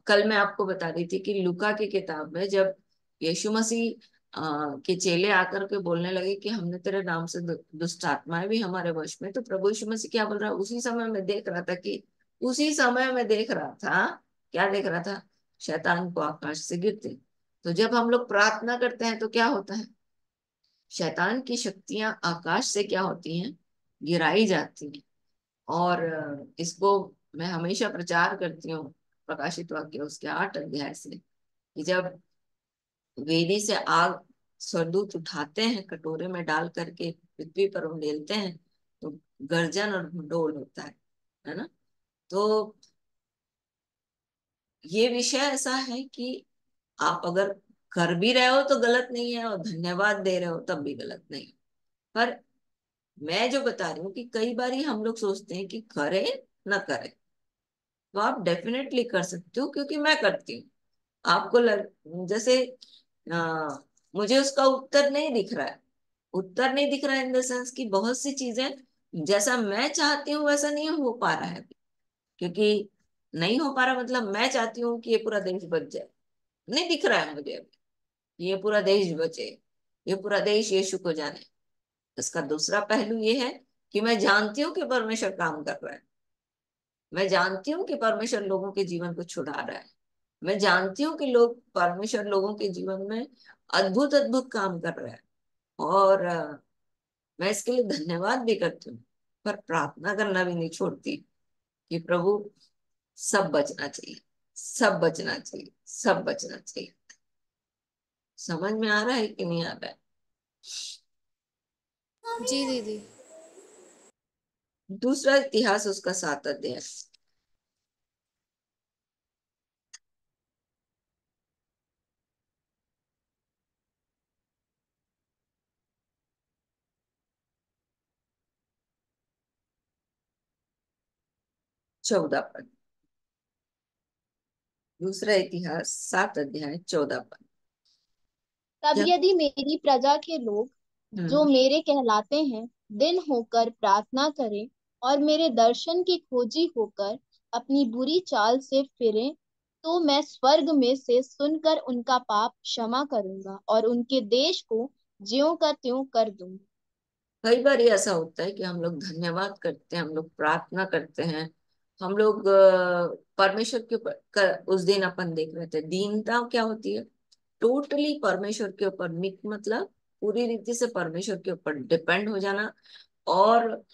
कल मैं आपको बता रही थी कि लूका की किताब में जब यीशु मसीह के चेले आकर के बोलने लगे कि हमने तेरे नाम से दुष्ट आत्माएं भी हमारे वश में, तो प्रभु यीशु मसीह क्या बोल रहा है, उसी समय में देख रहा था कि, उसी समय में देख रहा था, क्या देख रहा था, शैतान को आकाश से गिरते। तो जब हम लोग प्रार्थना करते हैं तो क्या होता है, शैतान की शक्तियां आकाश से क्या होती हैं, गिराई जाती हैं। और इसको मैं हमेशा प्रचार करती हूँ, प्रकाशित वाक्य उसके 8 अध्याय से, कि जब वेदी से आग स्वर्गदूत उठाते हैं कटोरे में डाल करके पृथ्वी पर उंडेलते हैं, तो गर्जन और भूडोल होता है ना। तो ये विषय ऐसा है कि आप अगर कर भी रहे हो तो गलत नहीं है, और धन्यवाद दे रहे हो तब भी गलत नहीं है। पर मैं जो बता रही हूँ कि कई बार हम लोग सोचते हैं कि करें ना करें, तो आप डेफिनेटली कर सकते हो, क्योंकि मैं करती हूँ। आपको जैसे आ, मुझे उसका उत्तर नहीं दिख रहा है, उत्तर नहीं दिख रहा है इन द सेंस कि बहुत सी चीजें जैसा मैं चाहती हूँ वैसा नहीं हो पा रहा है अभी। क्योंकि नहीं हो पा रहा मतलब मैं चाहती हूँ कि ये पूरा देश बच जाए, नहीं दिख रहा है मुझे अभी ये पूरा देश बचे, ये पूरा देश यीशु को जाने। इसका दूसरा पहलू ये है कि मैं जानती हूँ कि परमेश्वर काम कर रहा है, मैं जानती हूँ कि परमेश्वर लोगों के जीवन को छुड़ा रहा है, मैं जानती हूँ कि परमेश्वर लोगों के जीवन में अद्भुत अद्भुत काम कर रहा है। और मैं इसके लिए धन्यवाद भी करती हूँ, पर प्रार्थना करना भी नहीं छोड़ती कि प्रभु सब बचना चाहिए, सब बचना चाहिए, सब बचना चाहिए। समझ में आ रहा है कि नहीं आ रहा है। जी दीदी। दूसरा इतिहास उसका 7 अध्याय, चौदह पद। दूसरा इतिहास 7 अध्याय 14 पद। तब जब यदि मेरी प्रजा के लोग जो हम्म मेरे कहलाते हैं दिन होकर प्रार्थना करें और मेरे दर्शन की खोजी होकर अपनी बुरी चाल से फिरें, तो मैं स्वर्ग में से सुनकर उनका पाप क्षमा करूंगा और उनके देश को ज्यों का त्यों कर दूंगा। कई बार ये ऐसा होता है कि हम लोग धन्यवाद करते हैं, हम लोग प्रार्थना करते हैं, हम लोग परमेश्वर के ऊपर उस दिन अपन देख रहे थे दीनता क्या होती है, टोटली परमेश्वर के ऊपर मतलब पूरी रीति से परमेश्वर के ऊपर डिपेंड हो जाना। और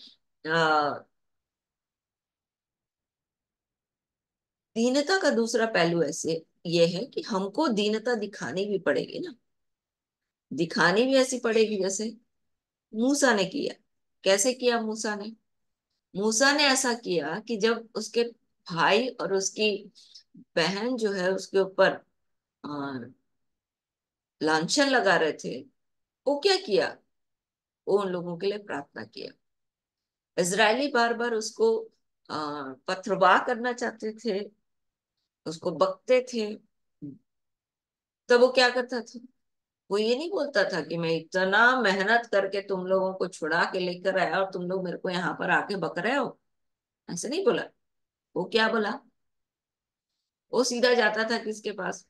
दीनता का दूसरा पहलू ऐसे ये है कि हमको दीनता दिखानी भी पड़ेगी ना, दिखानी भी ऐसी पड़ेगी जैसे मूसा ने किया। कैसे किया मूसा ने, मूसा ने ऐसा किया कि जब उसके भाई और उसकी बहन जो है उसके ऊपर लांछन लगा रहे थे, वो क्या किया? वो उन लोगों के लिए प्रार्थना किया। इजरायली बार बार उसको पथरवाह करना चाहते थे, उसको बकते थे। तब वो क्या करता था? वो ये नहीं बोलता था कि मैं इतना मेहनत करके तुम लोगों को छुड़ा के लेकर आया और तुम लोग मेरे को यहाँ पर आके बक रहे हो। ऐसे नहीं बोला। वो क्या बोला? वो सीधा जाता था किसके पास?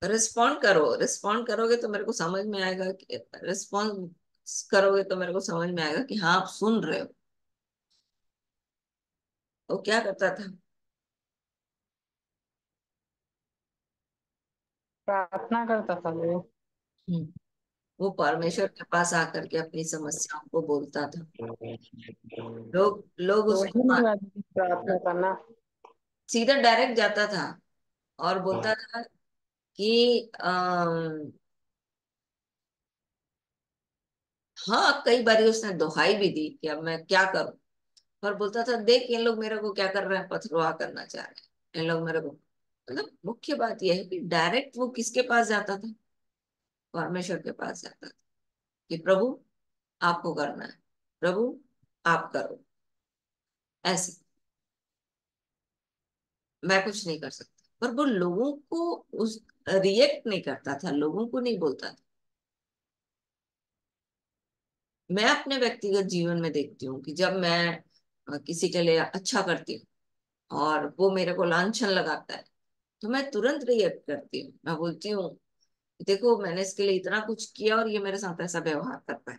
रिस्पॉन्ड करो, रिस्पॉन्ड करोगे तो मेरे को समझ में आएगा कि रिस्पॉन्स करोगे तो मेरे को समझ में आएगा कि हाँ आप सुन रहे हो। वो क्या करता था? प्रार्थना करता था वो। हम्म, वो परमेश्वर के पास आकर के अपनी समस्याओं को बोलता था। लोग तो उसको वही नहीं बात है, प्रार्थना करना। सीधा डायरेक्ट जाता था और बोलता था कि हाँ, कई बार उसने दुहाई भी दी कि अब मैं क्या करूं। और बोलता था देख इन लोग मेरे को क्या कर रहे हैं, पथरवाह करना चाह रहे हैं इन लोग मेरे को। मतलब मुख्य बात यह है कि डायरेक्ट वो किसके पास जाता था? परमेश्वर के पास जाता था कि प्रभु आपको करना है, प्रभु आप करो। ऐसे मैं कुछ नहीं कर सकता। पर वो लोगों को उस रिएक्ट नहीं करता था, लोगों को नहीं बोलता था। मैं अपने व्यक्तिगत जीवन में देखती हूँ कि जब मैं किसी के लिए अच्छा करती हूँ और वो मेरे को लांछन लगाता है, तो मैं तुरंत रिएक्ट करती हूँ। मैं बोलती हूँ देखो मैंने इसके लिए इतना कुछ किया और ये मेरे साथ ऐसा व्यवहार कर पाए।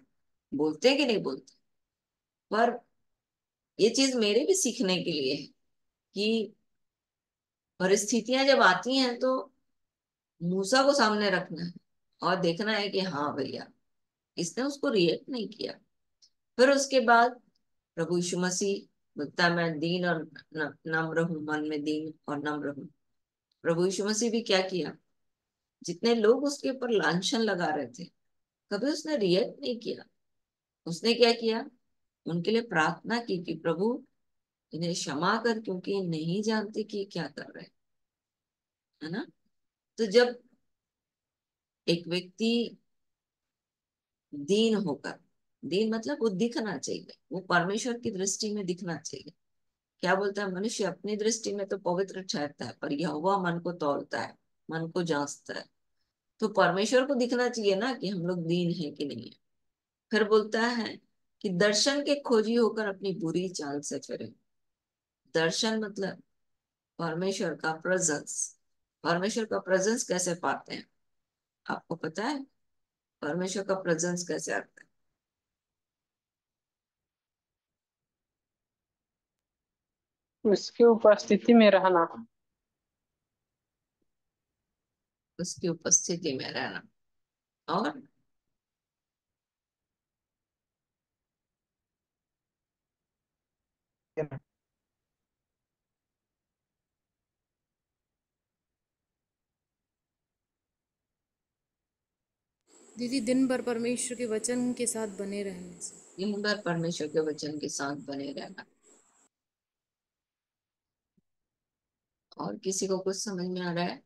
बोलते हैं कि नहीं बोलते? पर ये चीज मेरे भी सीखने के लिए है कि परिस्थितियां जब आती हैं तो मूसा को सामने रखना है और देखना है कि हाँ भैया, इसने उसको रिएक्ट नहीं किया। फिर उसके बाद प्रभु यीशु मसीह बोलता है मैं दीन और नम्र हूं, मन में दीन और नम्र हूं। प्रभु यीशु मसीह भी क्या किया? जितने लोग उसके ऊपर लांछन लगा रहे थे, कभी उसने रिएक्ट नहीं किया। उसने क्या किया? उनके लिए प्रार्थना की कि प्रभु इन्हें क्षमा कर, क्योंकि ये नहीं जानते कि ये क्या कर रहे हैं। है ना? तो जब एक व्यक्ति दीन होकर, दीन मतलब वो दिखना चाहिए, वो परमेश्वर की दृष्टि में दिखना चाहिए। क्या बोलता है? मनुष्य अपनी दृष्टि में तो पवित्र ठहरता है पर यहोवा मन को तौलता है, मन को जांचता है। तो परमेश्वर को दिखना चाहिए ना कि हम लोग दीन है कि नहीं है। फिर बोलता है कि दर्शन के खोजी होकर अपनी बुरी चाल से फिरे। दर्शन मतलब परमेश्वर का प्रेजेंस। परमेश्वर का प्रेजेंस कैसे पाते हैं? आपको पता है परमेश्वर का प्रेजेंस कैसे आता है? उसकी उपस्थिति में रहना। उसकी उपस्थिति में रहना। और दीदी दिन भर परमेश्वर के वचन के साथ बने रहने से। दिन भर परमेश्वर के वचन के साथ बने रहना। और किसी को कुछ समझ में आ रहा है?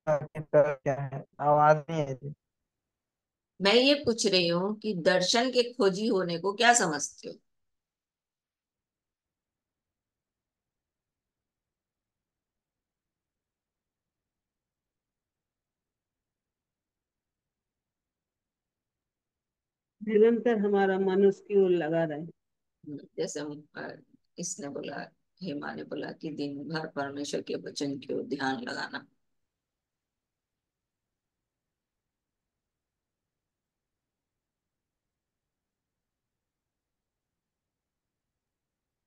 क्या है, आवाज नहीं है जी। मैं ये पूछ रही हूँ कि दर्शन के खोजी होने को क्या समझते हो? निरंतर हमारा मन उसकी ओर लगा रहे। जैसे इसने बोला, हेमा ने बोला कि दिन भर परमेश्वर के वचन की ओर ध्यान लगाना।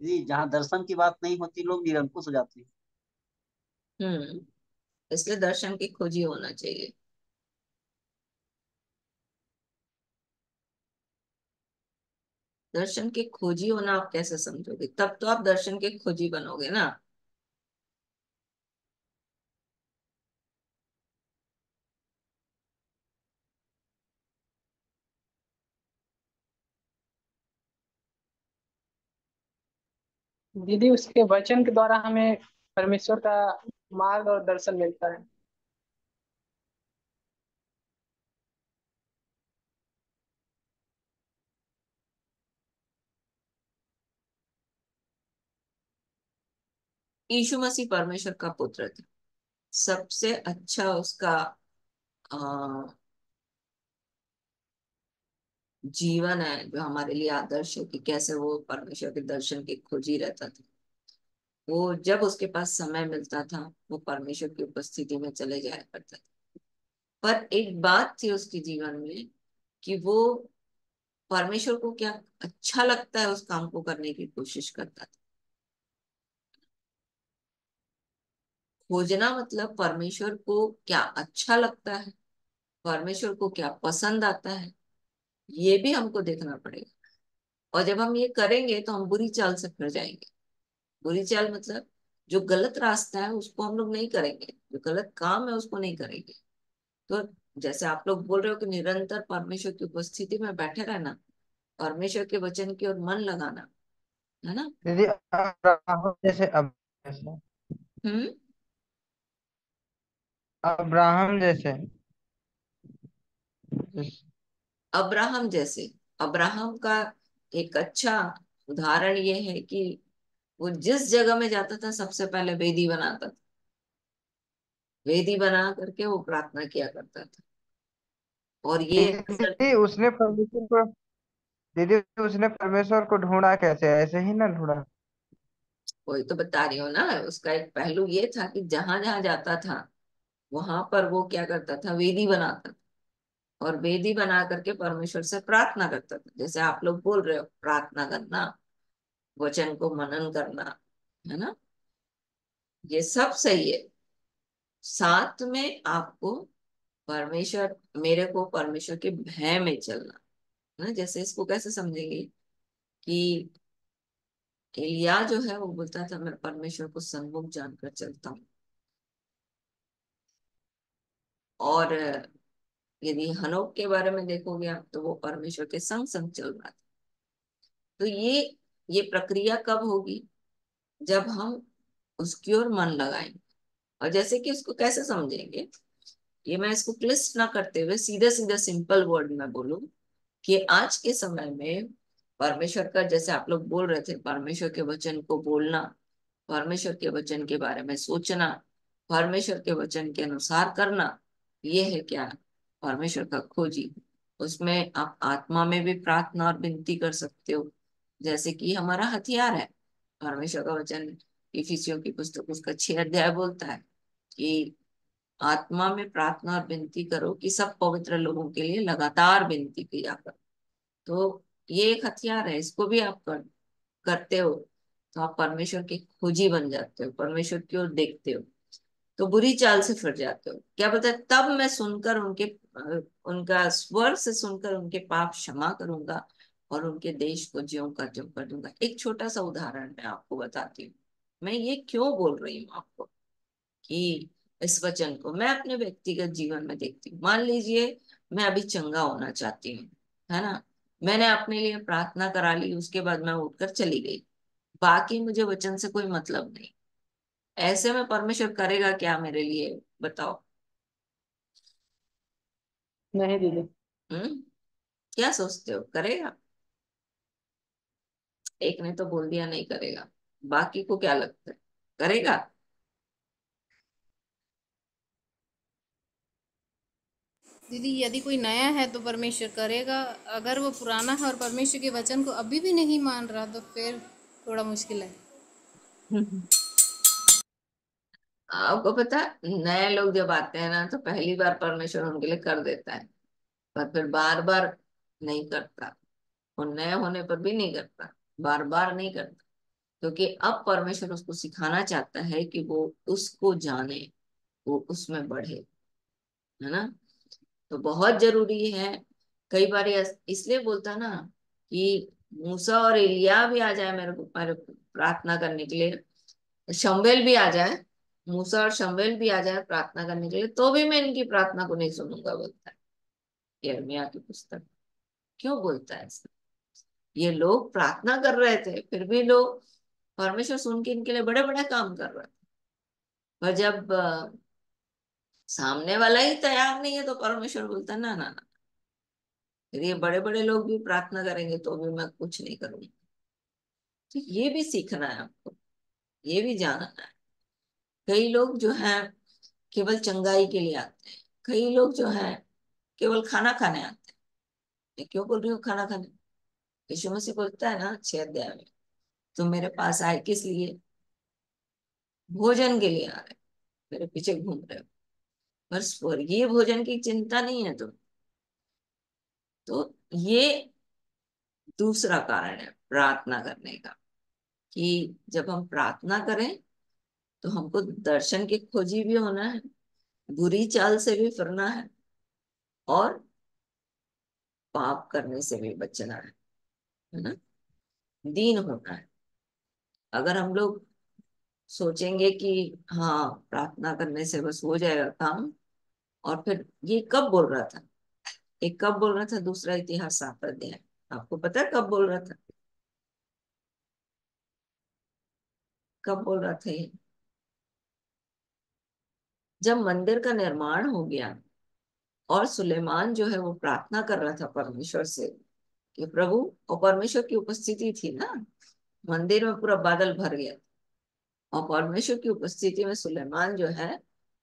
जी, जहाँ दर्शन की बात नहीं होती लोग निरंकुश हो जाते हैं। इसलिए दर्शन की खोजी होना चाहिए। दर्शन के खोजी होना आप कैसे समझोगे? तब तो आप दर्शन के खोजी बनोगे ना। दीदी उसके वचन के द्वारा हमें परमेश्वर का मार्ग और दर्शन मिलता है। यीशु मसीह परमेश्वर का पुत्र था। सबसे अच्छा उसका अ, जीवन है जो हमारे लिए आदर्श है कि कैसे वो परमेश्वर के दर्शन की खोजी रहता था। वो जब उसके पास समय मिलता था वो परमेश्वर की उपस्थिति में चले जाया करता था। पर एक बात थी उसके जीवन में कि वो परमेश्वर को क्या अच्छा लगता है उस काम को करने की कोशिश करता था। खोजना मतलब परमेश्वर को क्या अच्छा लगता है, परमेश्वर को क्या पसंद आता है, ये भी हमको देखना पड़ेगा। और जब हम ये करेंगे तो हम बुरी चाल से फिर जाएंगे। बुरी चाल मतलब जो गलत रास्ता है उसको हम लोग नहीं करेंगे, जो गलत काम है उसको नहीं करेंगे। तो जैसे आप लोग बोल रहे हो कि निरंतर परमेश्वर की उपस्थिति में बैठे रहना, परमेश्वर के वचन की ओर मन लगाना, है ना। दीदी अब्राहम जैसे जैसे हम्म। अब्राहम जैसे अब्राहम जैसे, अब्राहम का एक अच्छा उदाहरण ये है कि वो जिस जगह में जाता था सबसे पहले वेदी बनाता था। वेदी बना करके वो प्रार्थना किया करता था। और ये अक्सर, दीदी उसने परमेश्वर को दीदी उसने परमेश्वर को ढूंढा कैसे? ऐसे ही ना ढूंढा। वही तो बता रही हूँ ना, उसका एक पहलू ये था कि जहां जहां जाता था वहां पर वो क्या करता था, वेदी बनाता था। और वेदी बना करके परमेश्वर से प्रार्थना करता था। जैसे आप लोग बोल रहे हो प्रार्थना करना, वचन को मनन करना, है ना, ये सब सही है। साथ में आपको परमेश्वर, मेरे को परमेश्वर के भय में चलना, है ना। जैसे इसको कैसे समझेंगे कि एलिया जो है वो बोलता था मैं परमेश्वर को सन्मुख जानकर चलता हूँ। और यदि हनोक के बारे में देखोगे आप तो वो परमेश्वर के संग संग चल रहा था। तो ये प्रक्रिया कब होगी, जब हम उसकी ओर मन लगाएंगे। और जैसे कि उसको कैसे समझेंगे, ये मैं इसको क्लिष्ट ना करते हुए सीधे सीधे सिंपल वर्ड में बोलूं कि आज के समय में परमेश्वर का, जैसे आप लोग बोल रहे थे, परमेश्वर के वचन को बोलना, परमेश्वर के वचन के बारे में सोचना, परमेश्वर के वचन के अनुसार करना, ये है क्या, परमेश्वर का खोजी। उसमें आप आत्मा में भी प्रार्थना और विनती कर सकते हो, जैसे कि हमारा हथियार है परमेश्वर का वचन। इफिसियों की पुस्तक उसका 6 अध्याय बोलता है कि आत्मा में प्रार्थना और विनती करो कि सब पवित्र लोगों के लिए लगातार विनती किया करो। तो ये एक हथियार है, इसको भी आप करते हो तो आप परमेश्वर के खोजी बन जाते हो, परमेश्वर की ओर देखते हो, तो बुरी चाल से फिर जाते हो। क्या बोलते हैं, तब मैं सुनकर उनका स्वर से सुनकर उनके पाप क्षमा करूंगा और उनके देश को ज्यों का त्यों कर दूंगा। एक छोटा सा उदाहरण मैं आपको बताती हूँ। मैं ये क्यों बोल रही हूँ आपको कि इस वचन को मैं अपने व्यक्तिगत जीवन में देखती हूँ। मान लीजिए मैं अभी चंगा होना चाहती हूँ, है ना, मैंने अपने लिए प्रार्थना करा ली, उसके बाद मैं उठकर चली गई, बाकी मुझे वचन से कोई मतलब नहीं। ऐसे में परमेश्वर करेगा क्या मेरे लिए, बताओ। नहीं दीदी। हम्म। क्या सोचते हो, करेगा? एक ने तो बोल दिया नहीं करेगा, बाकी को क्या लगता है, करेगा? दीदी यदि कोई नया है तो परमेश्वर करेगा, अगर वो पुराना है और परमेश्वर के वचन को अभी भी नहीं मान रहा तो फिर थोड़ा मुश्किल है। आपको पता है, नए लोग जब आते हैं ना तो पहली बार परमेश्वर उनके लिए कर देता है, पर फिर बार बार नहीं करता। और नए होने पर भी नहीं करता, बार बार नहीं करता, क्योंकि अब परमेश्वर उसको सिखाना चाहता है कि वो उसको जाने, वो उसमें बढ़े, है ना। तो बहुत जरूरी है। कई बार इसलिए बोलता ना कि मूसा और एलिया भी आ जाए मेरे प्रार्थना करने के लिए, शमूएल भी आ जाए, मूसा और शमूएल भी आ जाए प्रार्थना करने के लिए, तो भी मैं इनकी प्रार्थना को नहीं सुनूंगा, बोलता है यिर्मयाह की पुस्तक। क्यों बोलता है ऐसा? ये लोग प्रार्थना कर रहे थे, फिर भी लोग, परमेश्वर सुन के इनके लिए बड़े बड़े काम कर रहे थे, पर जब सामने वाला ही तैयार नहीं है तो परमेश्वर बोलता है ना ना ना, फिर ये बड़े बड़े लोग भी प्रार्थना करेंगे तो भी मैं कुछ नहीं करूंगा। तो ये भी सीखना है आपको, ये भी जानना है। कई लोग जो हैं केवल चंगाई के लिए आते हैं, कई लोग जो हैं केवल खाना खाने आते हैं। मैं क्यों बोल रही हूँ खाना खाने? यीशु मसीह बोलता है ना 6 अध्याय में, तुम मेरे पास आए किस लिए? भोजन के लिए आ रहे, मेरे पीछे घूम रहे हो, बस स्वर्गीय भोजन की चिंता नहीं है तुम। तो ये दूसरा कारण है प्रार्थना करने का, कि जब हम प्रार्थना करें तो हमको दर्शन की खोजी भी होना है, बुरी चाल से भी फिरना और पाप करने से भी बचना है ना, दीन होना है। अगर हम लोग सोचेंगे कि हाँ प्रार्थना करने से बस हो जाएगा काम, और फिर ये कब बोल रहा था? एक कब बोल रहा था? दूसरा इतिहास 7 अध्याय, आपको पता है कब बोल रहा था? कब बोल रहा था ये? जब मंदिर का निर्माण हो गया और सुलेमान जो है वो प्रार्थना कर रहा था परमेश्वर से कि प्रभु, और परमेश्वर की उपस्थिति थी ना, मंदिर में पूरा बादल भर गया, और परमेश्वर की उपस्थिति में सुलेमान जो है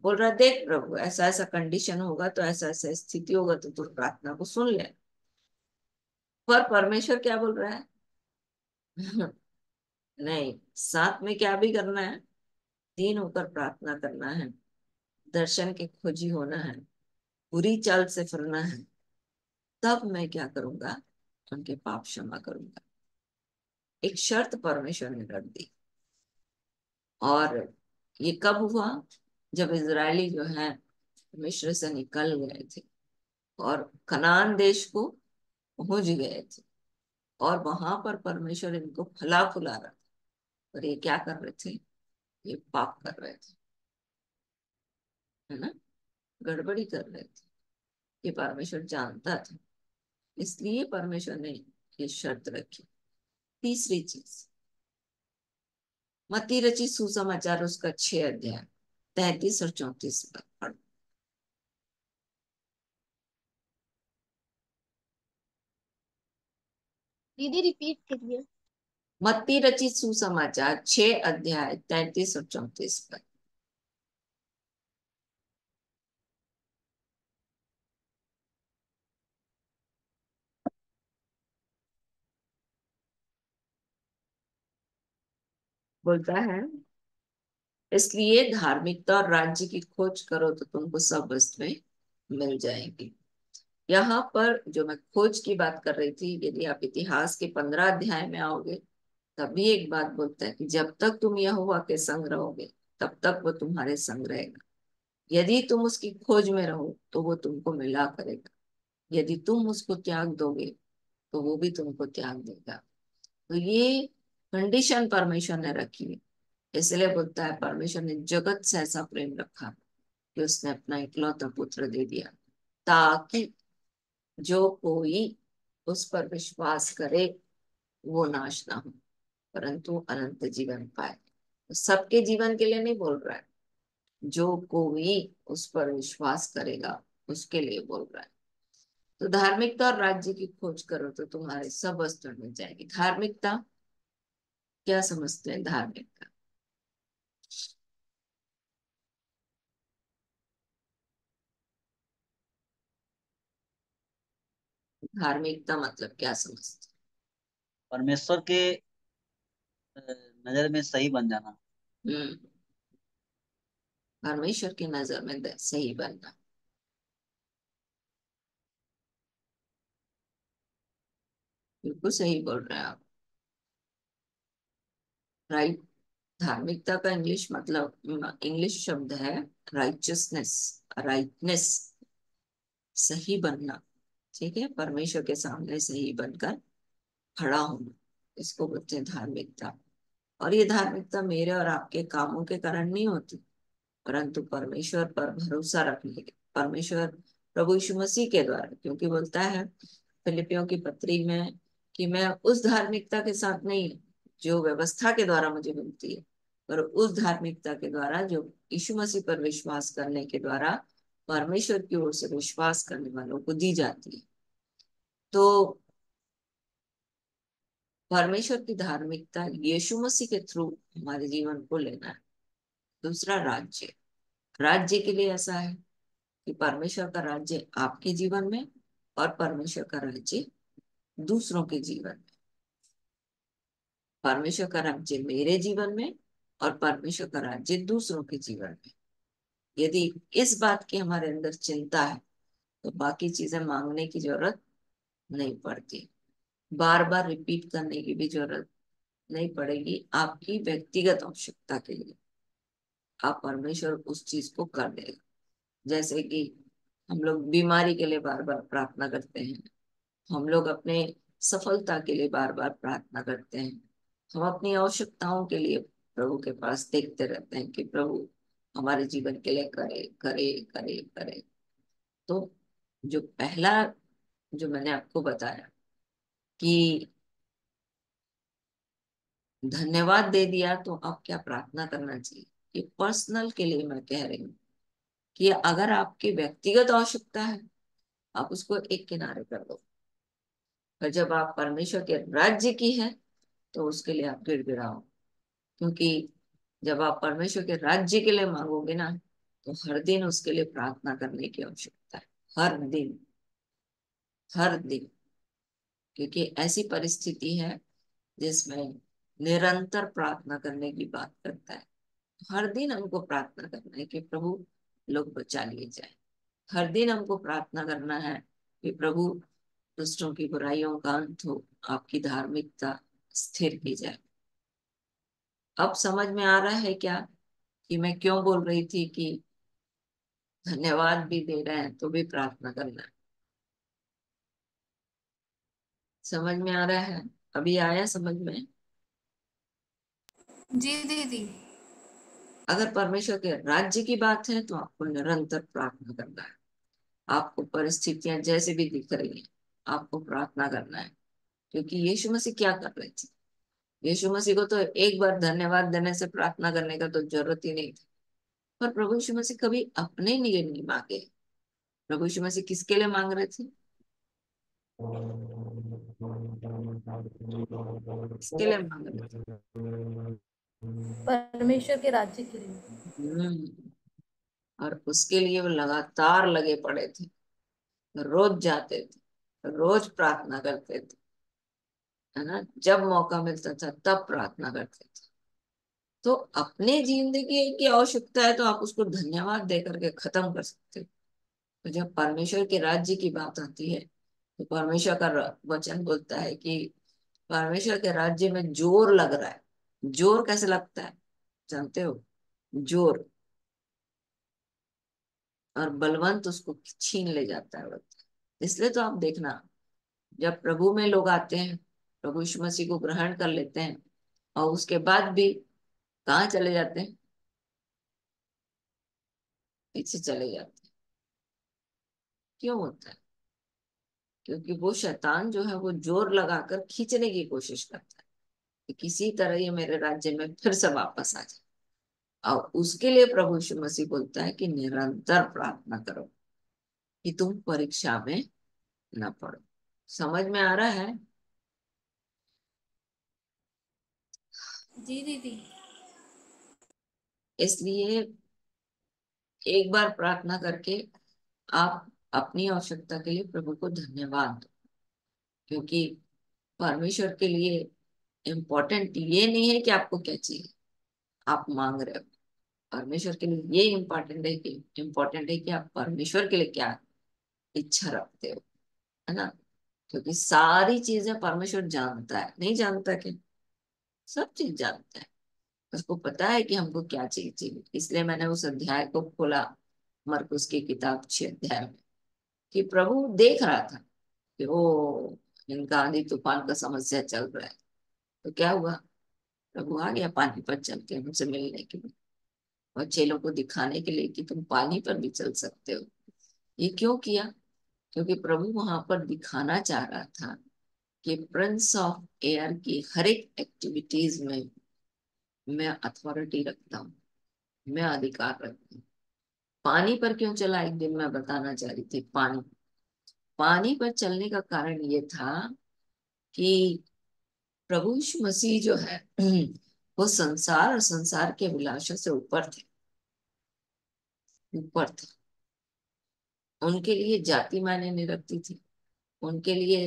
बोल रहा, देख प्रभु ऐसा ऐसा कंडीशन होगा तो ऐसा ऐसा स्थिति होगा तो तू प्रार्थना को सुन ले। पर परमेश्वर क्या बोल रहा है? नहीं, साथ में क्या भी करना है, दीन होकर प्रार्थना करना है, दर्शन के खोजी होना है, बुरी चाल से फिरना है, तब मैं क्या करूंगा? उनके पाप क्षमा करूंगा। एक शर्त परमेश्वर ने रख दी। और ये कब हुआ? जब इजरायली जो है मिस्र से निकल गए थे और कनान देश को पहुंच गए थे, और वहां पर परमेश्वर इनको फला फुला रहा था, और ये क्या कर रहे थे? ये पाप कर रहे थे, है ना, गड़बड़ी कर रहे थे। ये परमेश्वर जानता था, इसलिए परमेश्वर ने ये शर्त रखी। तीसरी चीज, मत्ती रची सुसमाचार उसका 6 अध्याय 33 और 34 पर पढ़ो। दीदी रिपीट करिए। मत्ती रची सुसमाचार 6 अध्याय 33 और 34 पर। बोलता है, इसलिए धार्मिकता और राज्य की खोज करो तो तुमको सब वस्तुएं मिल जाएंगी। यहाँ पर जो मैं खोज की बात कर रही थी, यदि आप इतिहास के 15 अध्याय में आओगे तभी एक बात बोलता है कि जब तक तुम यहोवा के संग रहोगे तब तक वो तुम्हारे संग रहेगा। यदि तुम उसकी खोज में रहो तो वो तुमको मिला करेगा, यदि तुम उसको त्याग दोगे तो वो भी तुमको त्याग देगा। तो ये कंडीशन परमेश्वर ने रखी है। इसलिए बोलता है परमेश्वर ने जगत से ऐसा प्रेम रखा कि उसने अपना इकलौता पुत्र दे दिया, ताकि जो कोई उस पर विश्वास करे वो नाश ना हो परंतु अनंत जीवन पाए। तो सबके जीवन के लिए नहीं बोल रहा है, जो कोई उस पर विश्वास करेगा उसके लिए बोल रहा है। तो धार्मिकता और राज्य की खोज करो तो तुम्हारे सब वस्तु मिल जाएगी। धार्मिकता क्या समझते हैं? धार्मिकता, धार्मिकता मतलब क्या समझते परमेश्वर के नजर में सही बन जाना। हैं? परमेश्वर की नजर में सही बनना। बिल्कुल सही बोल रहे हैं आप, राइट। धार्मिकता का इंग्लिश मतलब, इंग्लिश शब्द है राइचसनेस, राइटनेस, सही बनना। ठीक है, परमेश्वर के सामने सही बनकर खड़ा होना, इसको बोलते हैं धार्मिकता। और ये धार्मिकता मेरे और आपके कामों के कारण नहीं होती, परंतु परमेश्वर पर भरोसा रखने के, परमेश्वर प्रभु यीशु मसीह के द्वारा। क्योंकि बोलता है फिलिपियों की पत्री में कि मैं उस धार्मिकता के साथ नहीं जो व्यवस्था के द्वारा मुझे मिलती है, पर उस धार्मिकता के द्वारा जो यीशु मसीह पर विश्वास करने के द्वारा परमेश्वर की ओर से विश्वास करने वालों को दी जाती है। तो परमेश्वर की धार्मिकता यीशु मसीह के थ्रू हमारे जीवन को लेना है। दूसरा, राज्य। राज्य के लिए ऐसा है कि परमेश्वर का राज्य आपके जीवन में और परमेश्वर का राज्य दूसरों के जीवन में। परमेश्वर का राज्य मेरे जीवन में और परमेश्वर का राज्य दूसरों के जीवन में। यदि इस बात की हमारे अंदर चिंता है तो बाकी चीजें मांगने की जरूरत नहीं पड़ती, बार बार रिपीट करने की भी जरूरत नहीं पड़ेगी। आपकी व्यक्तिगत आवश्यकता के लिए आप परमेश्वर उस चीज को कर देगा। जैसे कि हम लोग बीमारी के लिए बार बार प्रार्थना करते हैं, हम लोग अपने सफलता के लिए बार बार प्रार्थना करते हैं, हम अपनी आवश्यकताओं के लिए प्रभु के पास देखते रहते हैं कि प्रभु हमारे जीवन के लिए करे करे करे करे। तो जो पहला जो मैंने आपको बताया कि धन्यवाद दे दिया, तो अब क्या प्रार्थना करना चाहिए, ये पर्सनल के लिए मैं कह रही हूँ कि अगर आपकी व्यक्तिगत आवश्यकता है आप उसको एक किनारे कर दो, पर जब आप परमेश्वर के राज्य की है तो उसके लिए आप गिड़गिड़ाओ। क्योंकि जब आप परमेश्वर के राज्य के लिए मांगोगे ना, तो हर दिन उसके लिए प्रार्थना करने की आवश्यकता है, हर दिन हर दिन। क्योंकि ऐसी परिस्थिति है जिसमें निरंतर प्रार्थना करने की बात करता है। हर दिन हमको प्रार्थना करना है कि प्रभु लोग बचा लिए जाए। हर दिन हमको प्रार्थना करना है कि प्रभु दुष्टों की बुराइयों का अंत हो, आपकी धार्मिकता स्थिर की जाए। अब समझ में आ रहा है क्या कि मैं क्यों बोल रही थी कि धन्यवाद भी दे रहे हैं तो भी प्रार्थना करना है? समझ में आ रहा है? अभी आया समझ में? जी दीदी। अगर परमेश्वर के राज्य की बात है तो आपको निरंतर प्रार्थना करना है। आपको परिस्थितियां जैसे भी दिख रही हैं आपको प्रार्थना करना है। क्योंकि यीशु मसीह क्या कर रहे थे, यीशु मसीह को तो एक बार धन्यवाद देने से प्रार्थना करने का तो जरूरत ही नहीं थी। पर प्रभु यीशु मसीह कभी अपने लिए नहीं मांगे। प्रभु यीशु मसीह किसके लिए मांग रहे थे? किसके लिए मांग रहे थे? परमेश्वर के राज्य के लिए। और उसके लिए वो लगातार लगे पड़े थे, रोज जाते थे, रोज प्रार्थना करते थे, है ना। जब मौका मिलता था तब प्रार्थना करते थे। तो अपने जिंदगी की आवश्यकता है तो आप उसको धन्यवाद दे करके खत्म कर सकते हो। तो जब परमेश्वर के राज्य की बात आती है तो परमेश्वर का वचन बोलता है कि परमेश्वर के राज्य में जोर लग रहा है। जोर कैसे लगता है जानते हो? जोर, और बलवंत उसको छीन ले जाता है। इसलिए तो आप देखना, जब प्रभु में लोग आते हैं, प्रभु यीशु मसीह को ग्रहण कर लेते हैं और उसके बाद भी कहाँ चले जाते हैं? पीछे चले जाते हैं। क्यों होता है? क्योंकि वो शैतान जो है वो जोर लगाकर खींचने की कोशिश करता है कि किसी तरह ये मेरे राज्य में फिर से वापस आ जाए। और उसके लिए प्रभु यीशु मसीह बोलता है कि निरंतर प्रार्थना करो कि तुम परीक्षा में न पड़ो। समझ में आ रहा है? जी दीदी। इसलिए एक बार प्रार्थना करके आप अपनी आवश्यकता के लिए प्रभु को धन्यवाद दो। क्योंकि परमेश्वर के लिए इम्पोर्टेंट ये नहीं है कि आपको क्या चाहिए, आप मांग रहे हो। परमेश्वर के लिए ये इम्पोर्टेंट है कि आप परमेश्वर के लिए क्या इच्छा रखते हो, है ना। क्योंकि सारी चीजें परमेश्वर जानता है, नहीं जानता क्या? सब चीज जानता है। उसको पता है कि हमको क्या चाहिए। इसलिए मैंने उस अध्याय को खोला, मरकुस की किताब 6 अध्याय में, कि प्रभु देख रहा था कि ओ इनका आंधी तूफान का समस्या चल रहा है। तो क्या हुआ? प्रभु आ गया पानी पर चल के उनसे मिलने के लिए और चेलों को दिखाने के लिए कि तुम पानी पर भी चल सकते हो। ये क्यों किया? क्योंकि प्रभु वहां पर दिखाना चाह रहा था कि प्रिंस ऑफ एयर की हर एक एक्टिविटीज में मैं अथॉरिटी रखता हूँ, मैं अधिकार रखता हूँ। पानी पर क्यों चला, एक दिन मैं बताना चाह रही थी। पानी पानी पर चलने का कारण ये था कि प्रभु यीशु मसीह जो है वो संसार और संसार के अभिलाषों से ऊपर थे, ऊपर थे। उनके लिए जाति मायने नहीं रखती थी। उनके लिए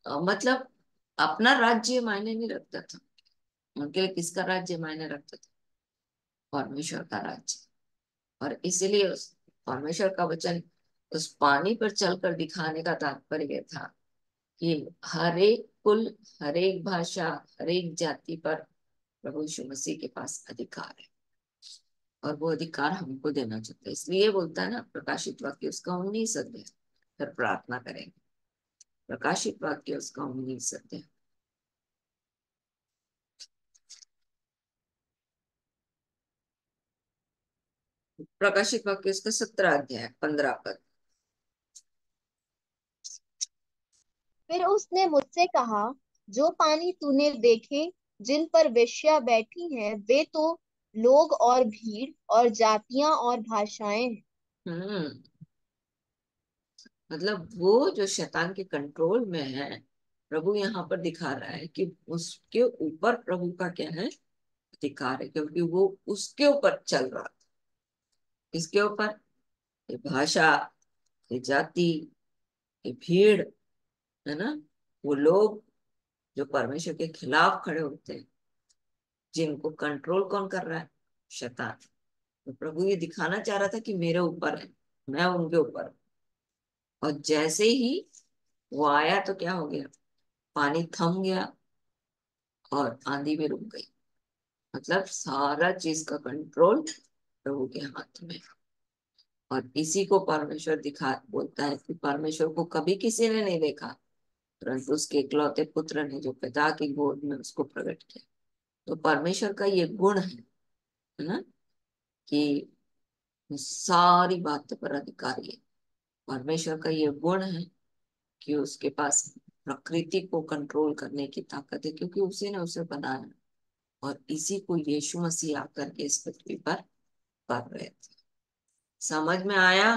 मतलब अपना राज्य मायने नहीं रखता था। उनके लिए किसका राज्य मायने रखता था? परमेश्वर का राज्य। और इसीलिए उस परमेश्वर का वचन उस पानी पर चलकर दिखाने का तात्पर्य था कि हर एक कुल, हर एक भाषा, हर एक जाति पर प्रभु यीशु मसीह के पास अधिकार है, और वो अधिकार हमको देना चाहता है। इसलिए बोलता है ना, प्रकाशित वाक्य उसका 19 अध्याय। फिर प्रार्थना करेंगे। प्रकाशित वाक्य उसका 19 अध्याय। प्रकाशित वाक्य उसका 17 अध्याय 15 पद। फिर उसने मुझसे कहा, जो पानी तूने देखे जिन पर वेश्या बैठी है, वे तो लोग और भीड़ और जातियां और भाषाएं हैं। हम्म मतलब वो जो शैतान के कंट्रोल में है, प्रभु यहाँ पर दिखा रहा है कि उसके ऊपर प्रभु का क्या है, अधिकार है, क्योंकि वो उसके ऊपर चल रहा था। किसके ऊपर? ये भाषा, ये जाति, ये भीड़, है ना, वो लोग जो परमेश्वर के खिलाफ खड़े होते हैं, जिनको कंट्रोल कौन कर रहा है? शैतान। तो प्रभु ये दिखाना चाह रहा था कि मेरे ऊपर है, मैं उनके ऊपर हूं। और जैसे ही वो आया तो क्या हो गया? पानी थम गया और आंधी भी रुक गई। मतलब सारा चीज का कंट्रोल प्रभु के हाथ में है। और इसी को परमेश्वर दिखा बोलता है कि परमेश्वर को कभी किसी ने नहीं देखा, परंतु उसके इकलौते पुत्र ने जो पिता की गोद में उसको प्रकट किया। तो परमेश्वर का ये गुण है ना, कि वो सारी बातों पर अधिकारी है। परमेश्वर का ये गुण है कि उसके पास प्रकृति को कंट्रोल करने की ताकत है, क्योंकि उसी ने उसे बनाया। और इसी को यीशु मसीह आकर के इस पृथ्वी पर कर रहे थे। समझ में आया?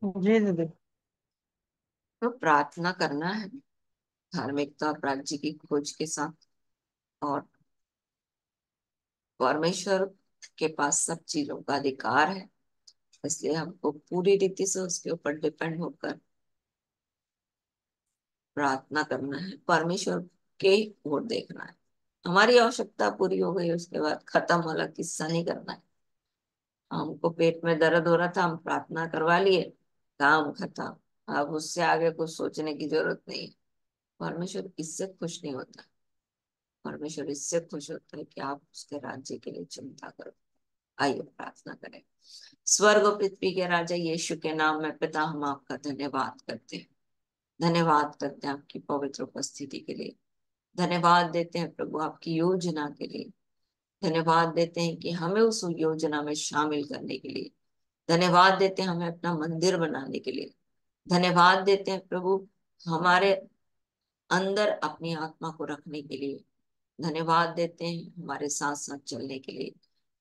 जी दीदी। तो प्रार्थना करना है धार्मिकता और राज्य की खोज के साथ। और परमेश्वर के पास सब चीजों का अधिकार है, इसलिए हमको पूरी रीति से उसके ऊपर डिपेंड होकर प्रार्थना करना है, परमेश्वर के ओर देखना है। हमारी आवश्यकता पूरी हो गई, उसके बाद खत्म वाला किस्सा नहीं करना है। हमको पेट में दर्द हो रहा था, हम प्रार्थना करवा लिए, काम खत्म। अब उससे आगे कुछ सोचने की जरूरत नहीं है। परमेश्वर इससे खुश नहीं होता। परमेश्वर इससे खुश होता है कि आप उसके राज्य के लिए चिंता करो। आइए प्रार्थना करें। स्वर्ग और पृथ्वी के राजा यीशु के नाम में पिता, हम आपका धन्यवाद करते हैं। धन्यवाद करते हैं आपकी पवित्र उपस्थिति के लिए। धन्यवाद देते हैं प्रभु आपकी योजना के लिए। धन्यवाद देते हैं कि हमें उस योजना में शामिल करने के लिए। धन्यवाद देते हैं हमें अपना मंदिर बनाने के लिए। धन्यवाद देते हैं प्रभु हमारे अंदर अपनी आत्मा को रखने के लिए। धन्यवाद देते हैं हमारे साथ साथ चलने के लिए।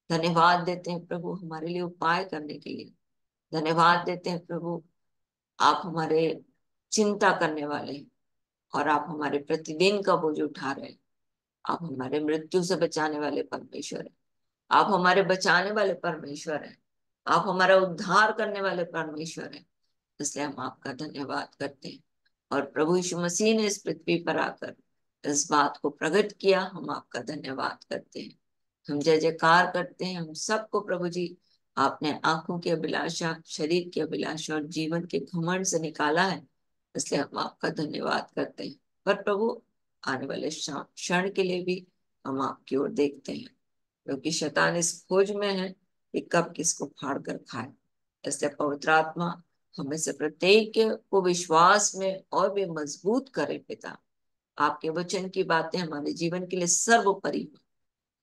धन्यवाद देते हैं प्रभु हमारे लिए उपाय करने के लिए। धन्यवाद देते हैं प्रभु आप हमारे चिंता करने वाले हैं, और आप हमारे प्रतिदिन का बोझ उठा रहे हैं। आप हमारे मृत्यु से बचाने वाले परमेश्वर हैं। आप हमारे बचाने वाले परमेश्वर हैं। आप हमारा उद्धार करने वाले परमेश्वर हैं। इसलिए हम आपका धन्यवाद करते हैं। और प्रभु यीशु मसीह ने इस पृथ्वी पर आकर इस बात को प्रकट किया, हम आपका धन्यवाद करते हैं। हम जय जयकार करते हैं। हम सबको प्रभु जी आपने आंखों की अभिलाषा, शरीर की अभिलाषा और जीवन के घमंड से निकाला है, इसलिए हम आपका धन्यवाद करते हैं। पर प्रभु आने वाले क्षण के लिए भी हम आपकी ओर देखते हैं, क्योंकि शैतान इस खोज में है कि कब किसको फाड़ कर खाए। इसलिए पवित्र आत्मा हमें से प्रत्येक को विश्वास में और भी मजबूत करे पिता। आपके वचन की बातें हमारे जीवन के लिए सर्वोपरि हो,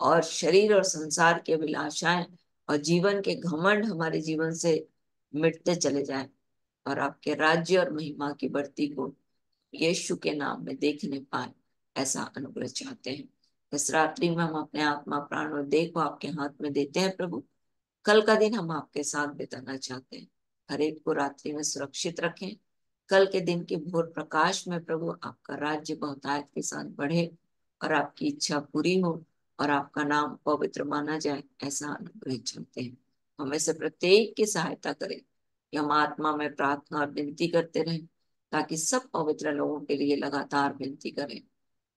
और शरीर और संसार की अभिलाषाएं और जीवन के घमंड हमारे जीवन से मिटते चले जाएं, और आपके राज्य और महिमा की बढ़ती को यीशु के नाम में देखने पाए, ऐसा अनुग्रह चाहते हैं। इस रात्रि में हम अपने आत्मा, प्राण और देह को आपके हाथ में देते हैं प्रभु। कल का दिन हम आपके साथ बिताना चाहते हैं। हर एक को रात्रि में सुरक्षित रखें। कल के दिन के भोर प्रकाश में प्रभु आपका राज्य बहुतायत के साथ बढ़े और आपकी इच्छा पूरी हो और आपका नाम पवित्र माना जाए, ऐसा अनुग्रह चाहते हैं। हमें से प्रत्येक की सहायता करें कि हम आत्मा में प्रार्थना और विनती करते रहें, ताकि सब पवित्र लोगों के लिए लगातार विनती करें।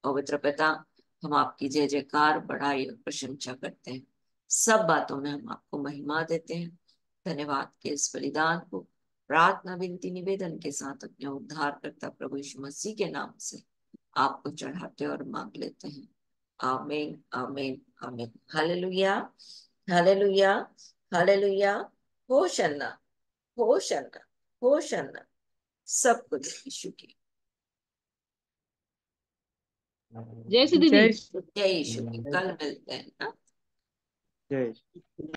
पवित्र पिता, हम आपकी जय जयकार, बड़ाई और प्रशंसा करते हैं। सब बातों में हम आपको महिमा देते हैं। धन्यवाद के इस बलिदान को प्रार्थना, विनती, निवेदन के साथ अपने उद्धारकर्ता प्रभु यीशु मसीह के नाम से आपको चढ़ाते और मांग लेते हैं। Amen, amen, amen. Hallelujah, hallelujah, hallelujah. Hosanna, hosanna, hosanna. सब कुछ यीशु की। जय श्री दीदी। जय जय यीशु की। कल मिलते हैं ना। जय